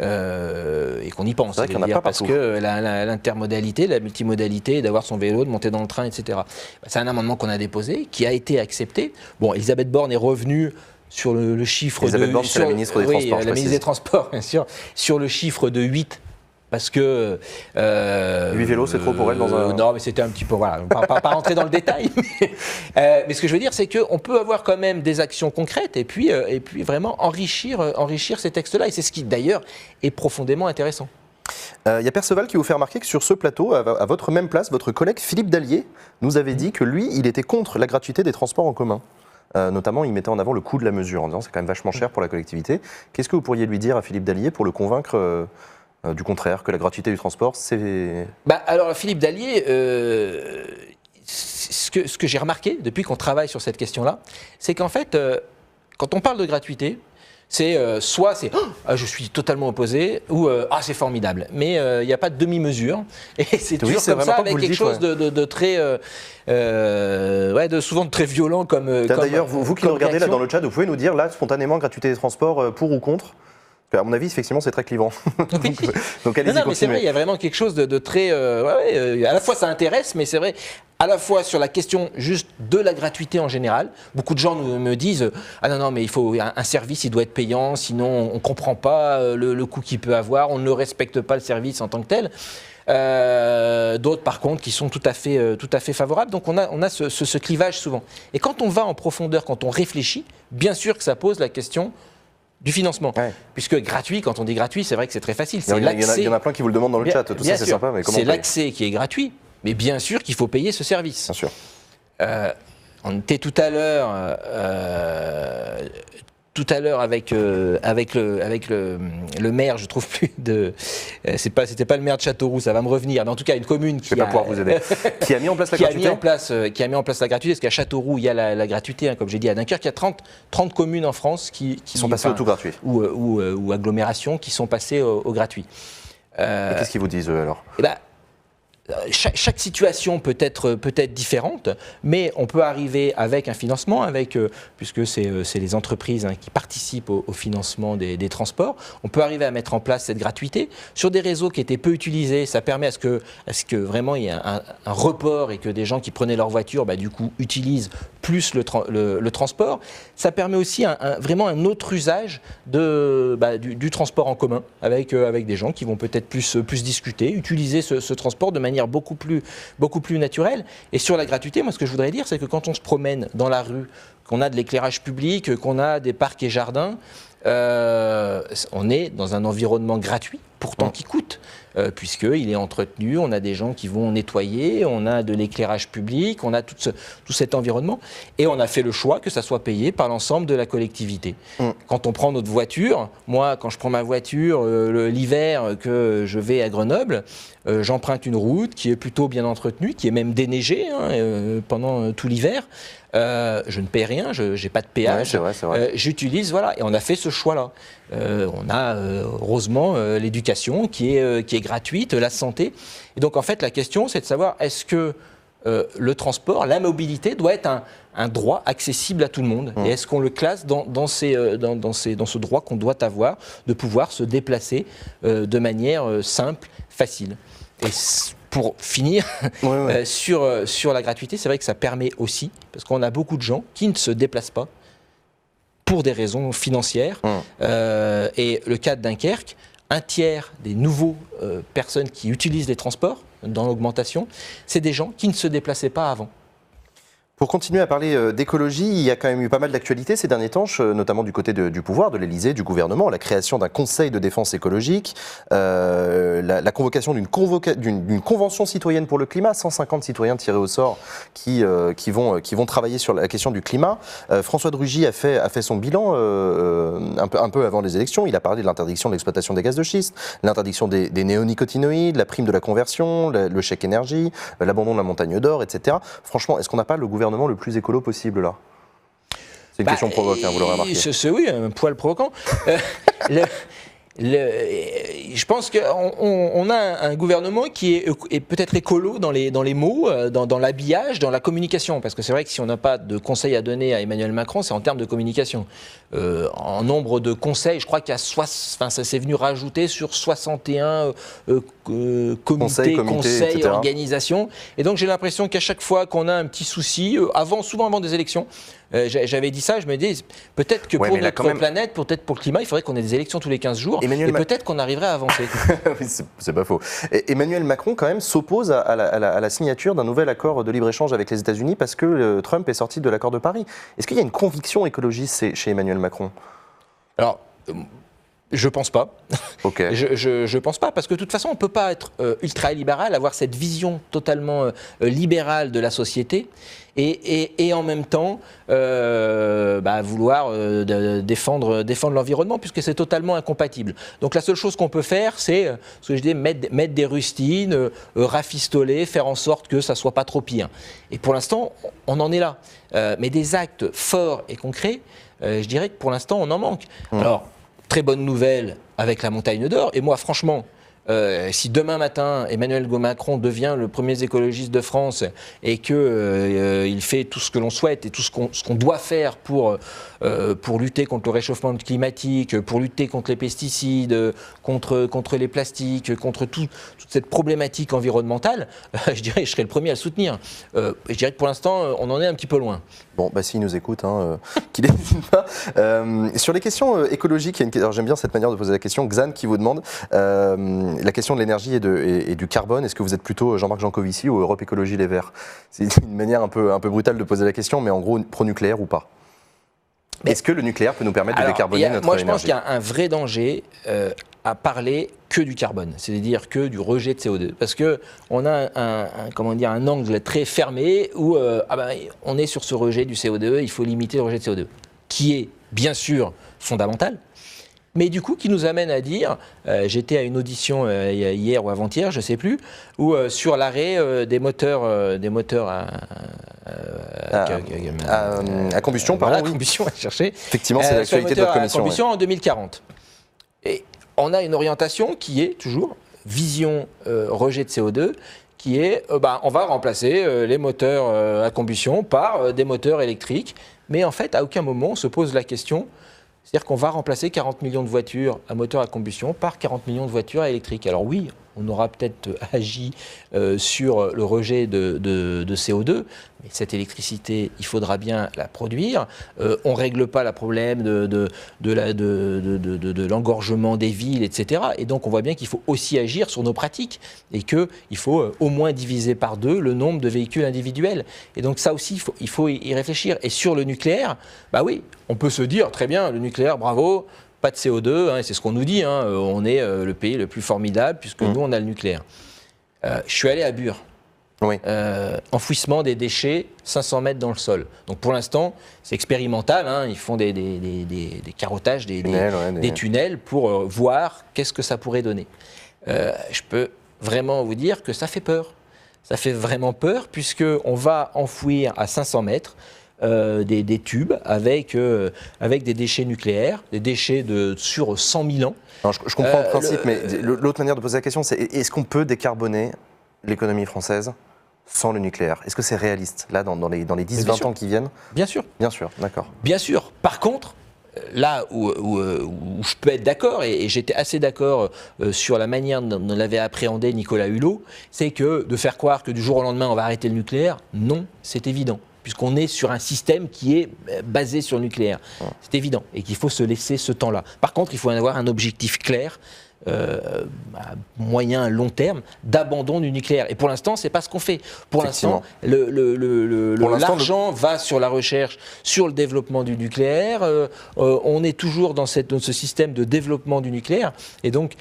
Et qu'on y pense, c'est vrai qu'il y en a pas parce que l'intermodalité, la multimodalité, d'avoir son vélo, de monter dans le train, etc. C'est un amendement qu'on a déposé, qui a été accepté. Bon, Elisabeth Borne est revenue sur le chiffre Elisabeth Borne, c'est la ministre des Transports. La ministre des Transports, bien sûr, sur le chiffre de 8. Parce que 8 vélos, c'est trop pour elle dans un... Non, mais c'était un petit peu... Voilà, pas rentrer dans le détail. Mais ce que je veux dire, c'est qu'on peut avoir quand même des actions concrètes et puis vraiment enrichir ces textes-là. Et c'est ce qui, d'ailleurs, est profondément intéressant. Il y a Perceval qui vous fait remarquer que sur ce plateau, à votre même place, votre collègue Philippe Dallier nous avait dit que lui, il était contre la gratuité des transports en commun. Notamment, il mettait en avant le coût de la mesure, en disant c'est quand même vachement cher pour la collectivité. Qu'est-ce que vous pourriez lui dire à Philippe Dallier pour le convaincre du contraire, que la gratuité du transport, c'est... Alors, Philippe Dallier, ce que j'ai remarqué depuis qu'on travaille sur cette question-là, c'est qu'en fait, quand on parle de gratuité, c'est soit c'est je suis totalement opposé, ou c'est formidable. Mais il n'y a pas de demi-mesure. Et c'est toujours comme ça, avec quelque chose de très... souvent de très violent comme... D'ailleurs, vous qui nous regardez là dans le chat, vous pouvez nous dire là, spontanément, gratuité des transports, pour ou contre ? À mon avis, effectivement, c'est très clivant. Donc allez-y, mais c'est vrai, il y a vraiment quelque chose de très... à la fois, ça intéresse, mais c'est vrai, à la fois sur la question juste de la gratuité en général. Beaucoup de gens me disent « Ah non, mais il faut un service, il doit être payant, sinon on ne comprend pas le coût qu'il peut avoir, on ne respecte pas le service en tant que tel. » D'autres, par contre, qui sont tout à fait favorables. Donc on a ce clivage souvent. Et quand on va en profondeur, quand on réfléchit, bien sûr que ça pose la question du financement. Puisque gratuit, quand on dit gratuit, c'est vrai que c'est très facile. Il y en a plein qui vous le demandent dans le chat, tout ça c'est sympa, mais comment c'est l'accès qui est gratuit, mais bien sûr qu'il faut payer ce service. Bien sûr. On était tout à l'heure avec le maire, je trouve plus de... C'était pas le maire de Châteauroux, ça va me revenir, mais en tout cas une commune qui a pouvoir vous aider. Qui a mis en place la gratuité. Qui a mis en place la gratuité, parce qu'à Châteauroux, il y a la gratuité, comme j'ai dit, à Dunkerque, il y a 30 communes en France qui sont passées au tout gratuit. Ou agglomérations qui sont passées au gratuit. Et qu'est-ce qu'ils vous disent, eux, alors ? chaque situation peut être différente, mais on peut arriver avec un financement, puisque c'est les entreprises qui participent au financement des transports, on peut arriver à mettre en place cette gratuité. Sur des réseaux qui étaient peu utilisés, ça permet à ce que vraiment il y ait un report et que des gens qui prenaient leur voiture, du coup, utilisent plus le transport. Ça permet aussi vraiment un autre usage du transport en commun, avec des gens qui vont peut-être plus discuter, utiliser ce transport de manière beaucoup plus naturelle. Et sur la gratuité, moi ce que je voudrais dire, c'est que quand on se promène dans la rue, qu'on a de l'éclairage public, qu'on a des parcs et jardins, on est dans un environnement gratuit, pourtant qui coûte, puisqu'il est entretenu, on a des gens qui vont nettoyer, on a de l'éclairage public, on a tout cet environnement, et on a fait le choix que ça soit payé par l'ensemble de la collectivité. Quand on prend notre voiture, moi quand je prends ma voiture l'hiver que je vais à Grenoble, j'emprunte une route qui est plutôt bien entretenue, qui est même déneigée pendant tout l'hiver. Je ne paie rien, je n'ai pas de péage. Ouais, c'est vrai. J'utilise, voilà, et on a fait ce choix-là. On a heureusement l'éducation qui est gratuite, la santé. Et donc en fait, la question, c'est de savoir est-ce que le transport, la mobilité doit être un droit accessible à tout le monde. Et est-ce qu'on le classe dans ce droit qu'on doit avoir de pouvoir se déplacer de manière simple, facile. Et pour finir, sur la gratuité, c'est vrai que ça permet aussi, parce qu'on a beaucoup de gens qui ne se déplacent pas pour des raisons financières. Et le cas de Dunkerque, un tiers des nouveaux personnes qui utilisent les transports dans l'augmentation, c'est des gens qui ne se déplaçaient pas avant. Pour continuer à parler d'écologie, il y a quand même eu pas mal d'actualités ces derniers temps, notamment du côté du pouvoir, de l'Élysée, du gouvernement, la création d'un conseil de défense écologique, la convocation d'une convention citoyenne pour le climat, 150 citoyens tirés au sort qui vont travailler sur la question du climat. François de Rugy a fait son bilan un peu avant les élections. Il a parlé de l'interdiction de l'exploitation des gaz de schiste, l'interdiction des néonicotinoïdes, la prime de la conversion, le chèque énergie, l'abandon de la montagne d'or, etc. Franchement, est-ce qu'on n'a pas le gouvernement le plus écolo possible là? C'est une question provoque, vous l'aurez remarqué. Oui, un poil provoquant. Je pense qu'on a un gouvernement qui est peut-être écolo dans les mots, dans l'habillage, dans la communication. Parce que c'est vrai que si on n'a pas de conseils à donner à Emmanuel Macron, c'est en termes de communication. En nombre de conseils, je crois qu'il y a ça s'est venu rajouter sur 61 comités, conseils, organisations. Et donc j'ai l'impression qu'à chaque fois qu'on a un petit souci, souvent avant des élections, j'avais dit ça, je me dis peut-être que pour notre planète, peut-être pour le climat, il faudrait qu'on ait des élections tous les 15 jours et peut-être qu'on arriverait à avancer. Oui, c'est pas faux. Et Emmanuel Macron quand même s'oppose à la signature d'un nouvel accord de libre-échange avec les États-Unis parce que Trump est sorti de l'accord de Paris. Est-ce qu'il y a une conviction écologiste chez Emmanuel Macron? Alors, je pense pas. Okay. Je pense pas, parce que de toute façon, on peut pas être ultra-libéral, avoir cette vision totalement libérale de la société et en même temps vouloir défendre l'environnement, puisque c'est totalement incompatible. Donc la seule chose qu'on peut faire, c'est ce que je dis, mettre des rustines, rafistoler, faire en sorte que ça soit pas trop pire. Et pour l'instant, on en est là. Mais des actes forts et concrets, je dirais que pour l'instant, on en manque. Alors, très bonne nouvelle avec la montagne d'or. Et moi, franchement, si demain matin, Emmanuel Macron devient le premier écologiste de France et qu'il fait tout ce que l'on souhaite et tout ce qu'on doit faire pour lutter contre le réchauffement climatique, pour lutter contre les pesticides, contre les plastiques, contre toute cette problématique environnementale, je dirais que je serais le premier à le soutenir. Je dirais que pour l'instant, on en est un petit peu loin. Bon, s'il nous écoute, qu'il n'hésite pas. Sur les questions écologiques, alors j'aime bien cette manière de poser la question. Xan qui vous demande la question de l'énergie et du carbone. Est-ce que vous êtes plutôt Jean-Marc Jancovici ou Europe Écologie Les Verts? C'est une manière un peu brutale de poser la question, mais en gros, pro-nucléaire ou pas? Est-ce que le nucléaire peut nous permettre de décarboner notre énergie? Moi, je pense qu'il y a un vrai danger à parler que du carbone, c'est-à-dire que du rejet de CO2. Parce qu'on a un angle très fermé où on est sur ce rejet du CO2, il faut limiter le rejet de CO2, qui est bien sûr fondamental, mais du coup qui nous amène à dire, j'étais à une audition hier ou avant-hier, je ne sais plus, où sur l'arrêt des moteurs à combustion, pardon. Oui. Combustion, à chercher. Effectivement, c'est l'actualité de votre commission. Combustion en 2040. Et on a une orientation qui est toujours vision rejet de CO2, qui est on va remplacer les moteurs à combustion par des moteurs électriques. Mais en fait, à aucun moment on se pose la question, c'est-à-dire qu'on va remplacer 40 millions de voitures à moteur à combustion par 40 millions de voitures électriques. Alors oui, on aura peut-être agi sur le rejet de CO2, mais cette électricité, il faudra bien la produire. On ne règle pas le problème de l'engorgement des villes, etc. Et donc on voit bien qu'il faut aussi agir sur nos pratiques et qu'il faut au moins diviser par 2 le nombre de véhicules individuels. Et donc ça aussi, il faut y réfléchir. Et sur le nucléaire, bah oui, on peut se dire, très bien, le nucléaire, bravo, pas de CO2, hein, c'est ce qu'on nous dit, hein, on est le pays le plus formidable puisque nous, on a le nucléaire. Je suis allé à Bure. Oui. Enfouissement des déchets 500 mètres dans le sol. Donc pour l'instant, c'est expérimental, hein, ils font des carottages, des tunnels pour voir qu'est-ce que ça pourrait donner. Je peux vraiment vous dire que ça fait peur. Ça fait vraiment peur puisqu'on va enfouir à 500 mètres des tubes avec des déchets nucléaires, des déchets sur 100 000 ans. Alors, je comprends le principe, mais l'autre manière de poser la question, c'est est-ce qu'on peut décarboner l'économie française sans le nucléaire? Est-ce que c'est réaliste, là, dans les 10-20 ans qui viennent? Bien sûr. Bien sûr, d'accord. Bien sûr. Par contre, là où je peux être d'accord, et j'étais assez d'accord sur la manière dont l'avait appréhendé Nicolas Hulot, c'est que de faire croire que du jour au lendemain on va arrêter le nucléaire, non, c'est évident. Puisqu'on est sur un système qui est basé sur le nucléaire. C'est évident, et qu'il faut se laisser ce temps-là. Par contre, il faut avoir un objectif clair, à moyen, long terme, d'abandon du nucléaire. Et pour l'instant, ce n'est pas ce qu'on fait. Pour l'instant, l'argent va sur la recherche, sur le développement du nucléaire. On est toujours dans ce système de développement du nucléaire. Et donc,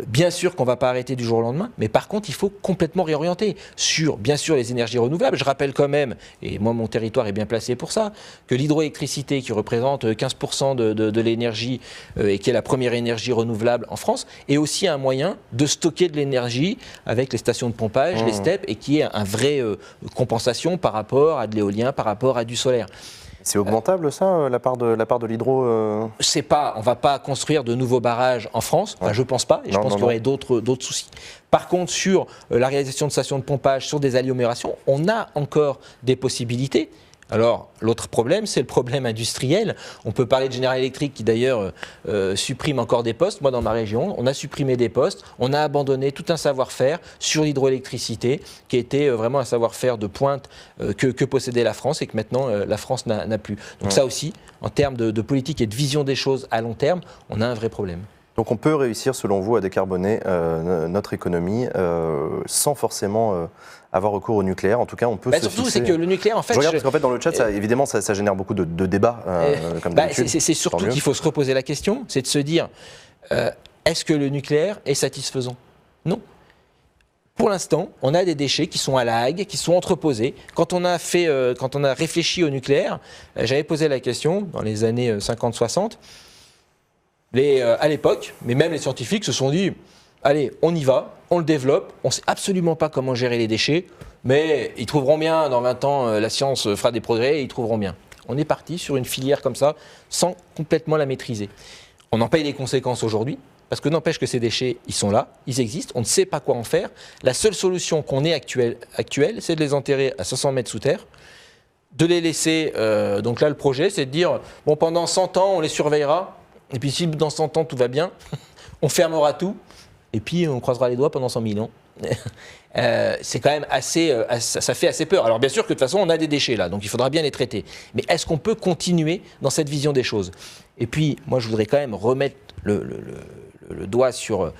bien sûr qu'on ne va pas arrêter du jour au lendemain, mais par contre, il faut complètement réorienter sur, bien sûr, les énergies renouvelables. Je rappelle quand même, et moi, mon territoire est bien placé pour ça, que l'hydroélectricité, qui représente 15% de l'énergie et qui est la première énergie renouvelable en France, est aussi un moyen de stocker de l'énergie avec les stations de pompage, les STEP, et qui est un vrai compensation par rapport à de l'éolien, par rapport à du solaire. C'est augmentable, ça, la part de l'hydro C'est pas, on ne va pas construire de nouveaux barrages en France, enfin, je ne pense pas, et je pense qu'il y aurait d'autres soucis. Par contre, sur la réalisation de stations de pompage, sur des agglomérations, on a encore des possibilités. Alors, l'autre problème, c'est le problème industriel. On peut parler de General Electric qui d'ailleurs supprime encore des postes. Moi, dans ma région, on a supprimé des postes. On a abandonné tout un savoir-faire sur l'hydroélectricité qui était vraiment un savoir-faire de pointe que possédait la France et que maintenant la France n'a plus. Donc ça aussi, en termes de politique et de vision des choses à long terme, on a un vrai problème. Donc on peut réussir, selon vous, à décarboner notre économie sans forcément avoir recours au nucléaire. En tout cas, on peut se surtout, fixer... c'est que le nucléaire, en fait... Je regarde parce qu'en fait, dans le chat, évidemment, ça génère beaucoup de débats, comme d'habitude. C'est surtout qu'il faut se reposer la question, c'est de se dire, est-ce que le nucléaire est satisfaisant? Non. Pour l'instant, on a des déchets qui sont à La Hague, qui sont entreposés. Quand on a réfléchi au nucléaire, j'avais posé la question, dans les années 50-60, à l'époque, mais même les scientifiques se sont dit, allez, on y va, on le développe, on ne sait absolument pas comment gérer les déchets, mais ils trouveront bien, dans 20 ans, la science fera des progrès et ils trouveront bien. On est parti sur une filière comme ça, sans complètement la maîtriser. On en paye les conséquences aujourd'hui, parce que n'empêche que ces déchets, ils sont là, ils existent, on ne sait pas quoi en faire. La seule solution qu'on ait actuelle, c'est de les enterrer à 500 mètres sous terre, de les laisser, donc là le projet, c'est de dire, bon, pendant 100 ans, on les surveillera, et puis si dans 100 ans tout va bien, on fermera tout, et puis on croisera les doigts pendant 100 000 ans. C'est quand même ça fait assez peur. Alors bien sûr que de toute façon on a des déchets là, donc il faudra bien les traiter. Mais est-ce qu'on peut continuer dans cette vision des choses? Et puis moi je voudrais quand même remettre le doigt sur...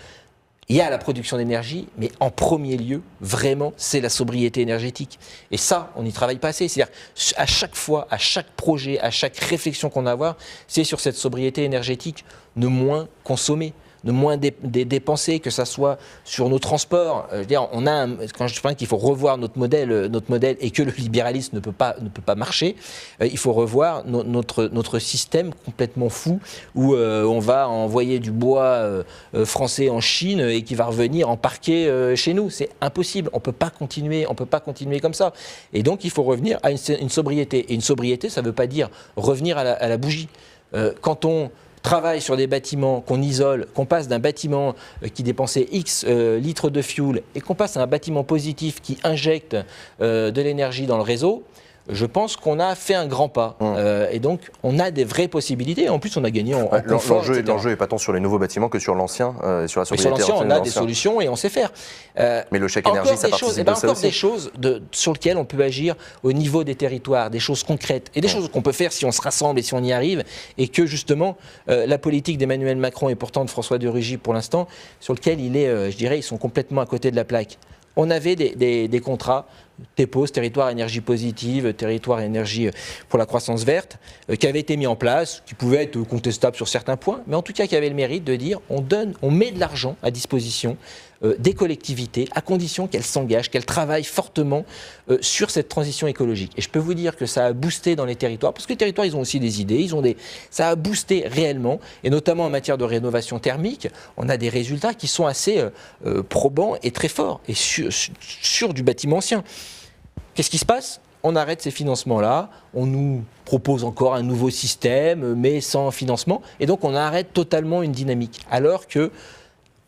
Il y a la production d'énergie, mais en premier lieu, vraiment, c'est la sobriété énergétique. Et ça, on n'y travaille pas assez. C'est-à-dire, à chaque fois, à chaque projet, à chaque réflexion qu'on a à avoir, c'est sur cette sobriété énergétique, ne moins consommer, ne moins dépenser, que ça soit sur nos transports. Je veux dire, quand je pense qu'il faut revoir notre modèle et que le libéralisme ne peut pas marcher, il faut revoir notre système complètement fou où on va envoyer du bois français en Chine et qui va revenir en parquet chez nous. C'est impossible. On peut pas continuer comme ça. Et donc il faut revenir à une sobriété. Et une sobriété, ça ne veut pas dire revenir à la bougie. Quand on travaille sur des bâtiments qu'on isole, qu'on passe d'un bâtiment qui dépensait X litres de fuel et qu'on passe à un bâtiment positif qui injecte de l'énergie dans le réseau, je pense qu'on a fait un grand pas. Et donc, on a des vraies possibilités. En plus, on a gagné en confort, etc. L'enjeu n'est pas tant sur les nouveaux bâtiments que sur l'ancien, sur la sobriété. Mais sur l'ancien, on a des solutions et on sait faire. Mais le chèque énergie, ça participe de ça encore aussi. des choses sur lesquelles on peut agir au niveau des territoires, des choses concrètes et des choses qu'on peut faire si on se rassemble et si on y arrive. Et que justement, la politique d'Emmanuel Macron et pourtant de François de Rugy pour l'instant, sur lequel je dirais, ils sont complètement à côté de la plaque. On avait des contrats, TEPOS, territoire énergie positive, territoire énergie pour la croissance verte, qui avaient été mis en place, qui pouvaient être contestables sur certains points, mais en tout cas qui avaient le mérite de dire on met de l'argent à disposition des collectivités à condition qu'elles s'engagent, qu'elles travaillent fortement sur cette transition écologique. Et je peux vous dire que ça a boosté dans les territoires, parce que les territoires, ils ont aussi des idées, ça a boosté réellement, et notamment en matière de rénovation thermique, on a des résultats qui sont assez probants et très forts, et sur du bâtiment ancien. Qu'est-ce qui se passe ? On arrête ces financements-là, on nous propose encore un nouveau système, mais sans financement, et donc on arrête totalement une dynamique, alors que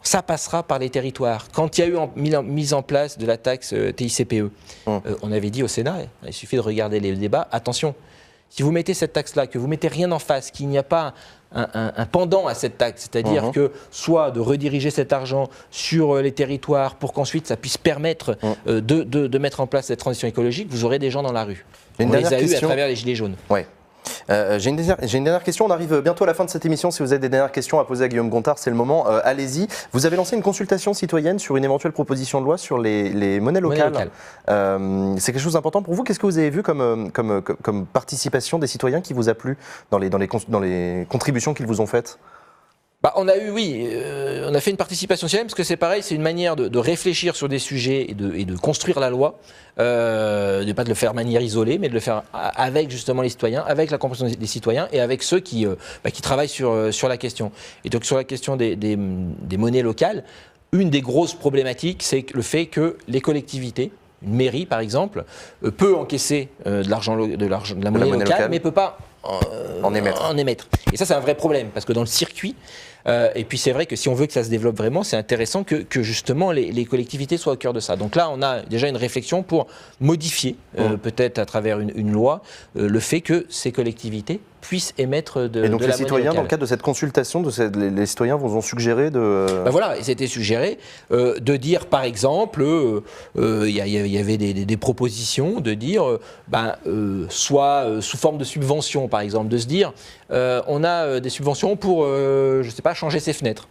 ça passera par les territoires. Quand il y a eu mise en place de la taxe TICPE, on avait dit au Sénat, il suffit de regarder les débats, attention, si vous mettez cette taxe-là, que vous ne mettez rien en face, qu'il n'y a pas un pendant à cette taxe, c'est-à-dire que soit de rediriger cet argent sur les territoires pour qu'ensuite ça puisse permettre de mettre en place cette transition écologique, vous aurez des gens dans la rue. On les a eus à travers les Gilets jaunes. Ouais. J'ai une dernière question, on arrive bientôt à la fin de cette émission. Si vous avez des dernières questions à poser à Guillaume Gontard, c'est le moment, allez-y. Vous avez lancé une consultation citoyenne sur une éventuelle proposition de loi sur les monnaies locales. C'est quelque chose d'important pour vous. Qu'est-ce que vous avez vu comme participation des citoyens qui vous a plu dans les contributions qu'ils vous ont faites ? On a fait une participation citoyenne parce que c'est pareil, c'est une manière de réfléchir sur des sujets et de construire la loi, de pas de le faire de manière isolée, mais de le faire avec justement les citoyens, avec la compréhension des citoyens et avec ceux qui travaillent sur la question. Et donc sur la question des monnaies locales, une des grosses problématiques, c'est le fait que les collectivités, une mairie par exemple, peut encaisser de la monnaie locale, mais ne peut pas en émettre. Et ça, c'est un vrai problème, parce que dans le circuit, et puis c'est vrai que si on veut que ça se développe vraiment, c'est intéressant que justement les collectivités soient au cœur de ça. Donc là, on a déjà une réflexion pour modifier, peut-être à travers une loi, le fait que ces collectivités puissent émettre de la monnaie locale. Et donc les citoyens, dans le cadre de cette consultation, les citoyens vous ont suggéré de... voilà, et c'était suggéré de dire, par exemple, il y avait des propositions de dire, soit sous forme de subvention, par exemple, de se dire, on a des subventions pour, je ne sais pas, changer ses fenêtres.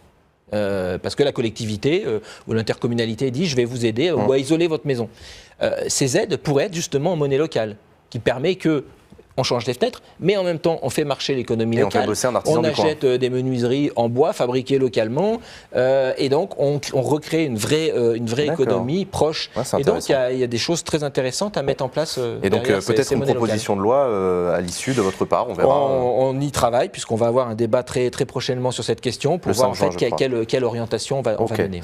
Parce que la collectivité ou l'intercommunalité dit, je vais vous aider ou à isoler votre maison. Ces aides pourraient être justement en monnaie locale, qui permet que on change les fenêtres, mais en même temps, on fait marcher l'économie locale. On achète des menuiseries en bois fabriquées localement, et donc on recrée une vraie économie proche. Ouais, et donc il y a des choses très intéressantes à mettre en place. Et donc peut-être une proposition de loi à l'issue de votre part, on verra. On y travaille, puisqu'on va avoir un débat très, très prochainement sur cette question pour voir en fait quelle orientation on va donner.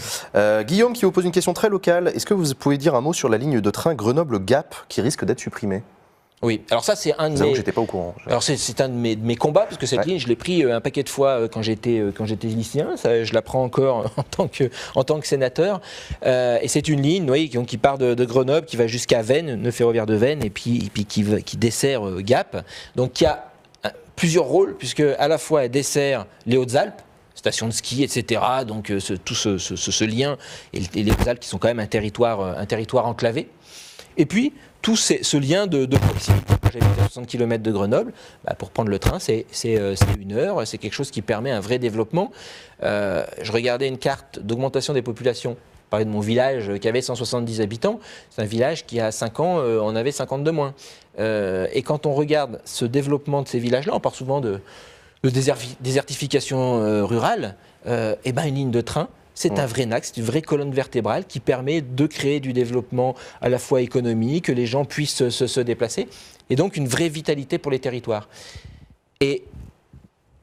Guillaume qui vous pose une question très locale. Est-ce que vous pouvez dire un mot sur la ligne de train Grenoble-Gap qui risque d'être supprimée ? Oui, alors ça c'est un de mes... j'étais pas au courant. Alors c'est un de mes combats, parce que cette ligne, je l'ai pris un paquet de fois quand j'étais lycéen, ça, je la prends encore en tant que sénateur, et c'est une ligne qui part de Grenoble, qui va jusqu'à Veynes, le ferroviaire de Veynes, et puis qui dessert Gap, donc qui a plusieurs rôles, puisque à la fois elle dessert les Hautes-Alpes, stations de ski, etc. Donc tout ce lien, et les Hautes-Alpes qui sont quand même un territoire enclavé, et puis tout ce lien de proximité. J'habite à 60 km de Grenoble, pour prendre le train, c'est 1 heure, c'est quelque chose qui permet un vrai développement. Je regardais une carte d'augmentation des populations. Je parlais de mon village qui avait 170 habitants, c'est un village qui, à 5 ans, en avait 50 de moins. Et quand on regarde ce développement de ces villages-là, on parle souvent de désertification rurale, et une ligne de train, c'est un vrai axe, une vraie colonne vertébrale qui permet de créer du développement à la fois économique, que les gens puissent se déplacer, et donc une vraie vitalité pour les territoires. Et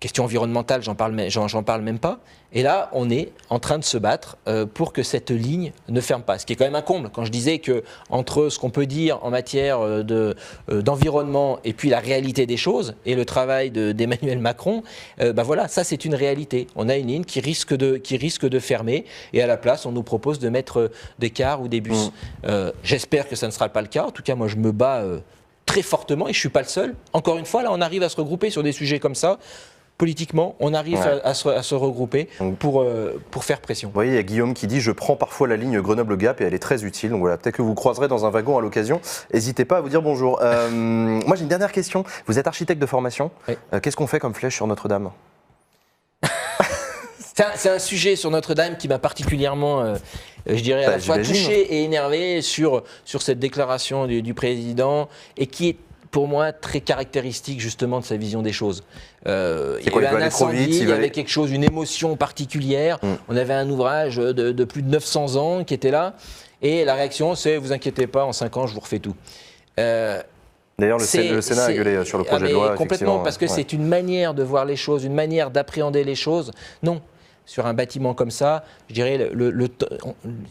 Question environnementale, j'en parle même pas. Et là, on est en train de se battre pour que cette ligne ne ferme pas. Ce qui est quand même un comble. Quand je disais que entre ce qu'on peut dire en matière d'environnement et puis la réalité des choses et le travail d'Emmanuel Macron, voilà, ça c'est une réalité. On a une ligne qui risque de fermer et à la place, on nous propose de mettre des cars ou des bus. J'espère que ça ne sera pas le cas. En tout cas, moi, je me bats très fortement et je ne suis pas le seul. Encore une fois, là, on arrive à se regrouper sur des sujets comme ça. Politiquement, on arrive à se regrouper pour faire pression. Vous voyez, il y a Guillaume qui dit « Je prends parfois la ligne Grenoble-Gap et elle est très utile. » Donc voilà, peut-être que vous croiserez dans un wagon à l'occasion. N'hésitez pas à vous dire bonjour. Moi, j'ai une dernière question. Vous êtes architecte de formation. Oui. Qu'est-ce qu'on fait comme flèche sur Notre-Dame ? C'est un sujet sur Notre-Dame qui m'a particulièrement, je dirais, à la fois touché et énervé sur cette déclaration du président et qui est pour moi très caractéristique justement de sa vision des choses. Il y avait un incendie, il y avait quelque chose, une émotion particulière. On avait un ouvrage de plus de 900 ans qui était là et la réaction c'est « vous inquiétez pas, en 5 ans je vous refais tout ». D'ailleurs, le Sénat a gueulé sur le projet de loi. Complètement, parce que c'est une manière de voir les choses, une manière d'appréhender les choses. Non. Sur un bâtiment comme ça, je dirais, il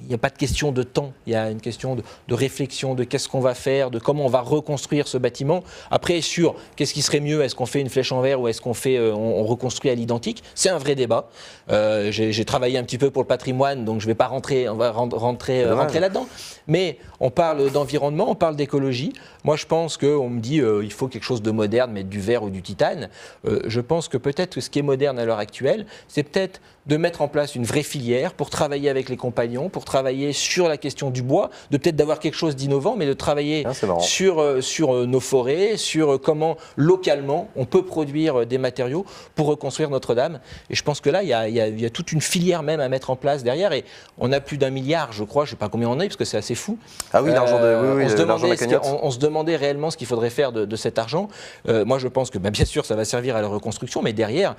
n'y a pas de question de temps, il y a une question de réflexion, de qu'est-ce qu'on va faire, de comment on va reconstruire ce bâtiment. Après, sur qu'est-ce qui serait mieux, est-ce qu'on fait une flèche en verre ou est-ce qu'on on reconstruit à l'identique, c'est un vrai débat. J'ai travaillé un petit peu pour le patrimoine, donc je ne vais pas rentrer là-dedans. Mais on parle d'environnement, on parle d'écologie. Moi, je pense qu'on me dit il faut quelque chose de moderne, mettre du verre ou du titane. Je pense que peut-être ce qui est moderne à l'heure actuelle, c'est peut-être de mettre en place une vraie filière pour travailler avec les compagnons, pour travailler sur la question du bois, de peut-être d'avoir quelque chose d'innovant, mais de travailler sur nos forêts, sur comment localement on peut produire des matériaux pour reconstruire Notre-Dame. Et je pense que là, il y a toute une filière même à mettre en place derrière. Et on a plus d'1 milliard, je crois, je ne sais pas combien on est, parce que c'est assez fou. Ah oui, l'argent de la cagnotte. On se demandait réellement ce qu'il faudrait faire de cet argent. Moi, je pense que bien sûr, ça va servir à la reconstruction, mais derrière,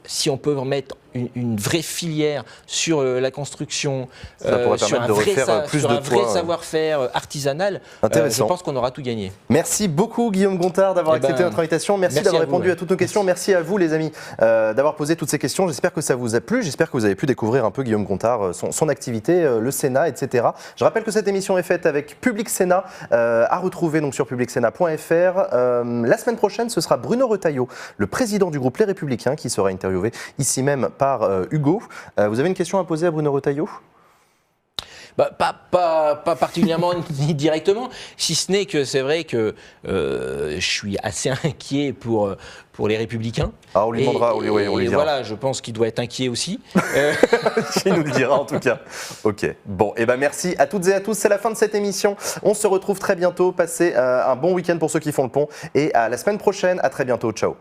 si on peut remettre une vraie filière sur la construction, sur un vrai savoir-faire artisanal, je pense qu'on aura tout gagné. Merci beaucoup Guillaume Gontard d'avoir accepté notre invitation. Merci d'avoir répondu à toutes nos questions. Merci à vous les amis d'avoir posé toutes ces questions. J'espère que ça vous a plu. J'espère que vous avez pu découvrir un peu Guillaume Gontard, son activité, le Sénat, etc. Je rappelle que cette émission est faite avec Public Sénat, à retrouver donc sur publicsénat.fr. La semaine prochaine, ce sera Bruno Retailleau, le président du groupe Les Républicains, qui sera interviewé ici même par Hugo. Vous avez une question à poser à Bruno Retailleau ? Pas particulièrement ni directement, si ce n'est que c'est vrai que je suis assez inquiet pour les Républicains. Ah, on lui demandera, on lui dira. Voilà, je pense qu'il doit être inquiet aussi. Il nous le dira en tout cas. Ok, bon, et merci à toutes et à tous, c'est la fin de cette émission. On se retrouve très bientôt, passez un bon week-end pour ceux qui font le pont et à la semaine prochaine, à très bientôt, ciao.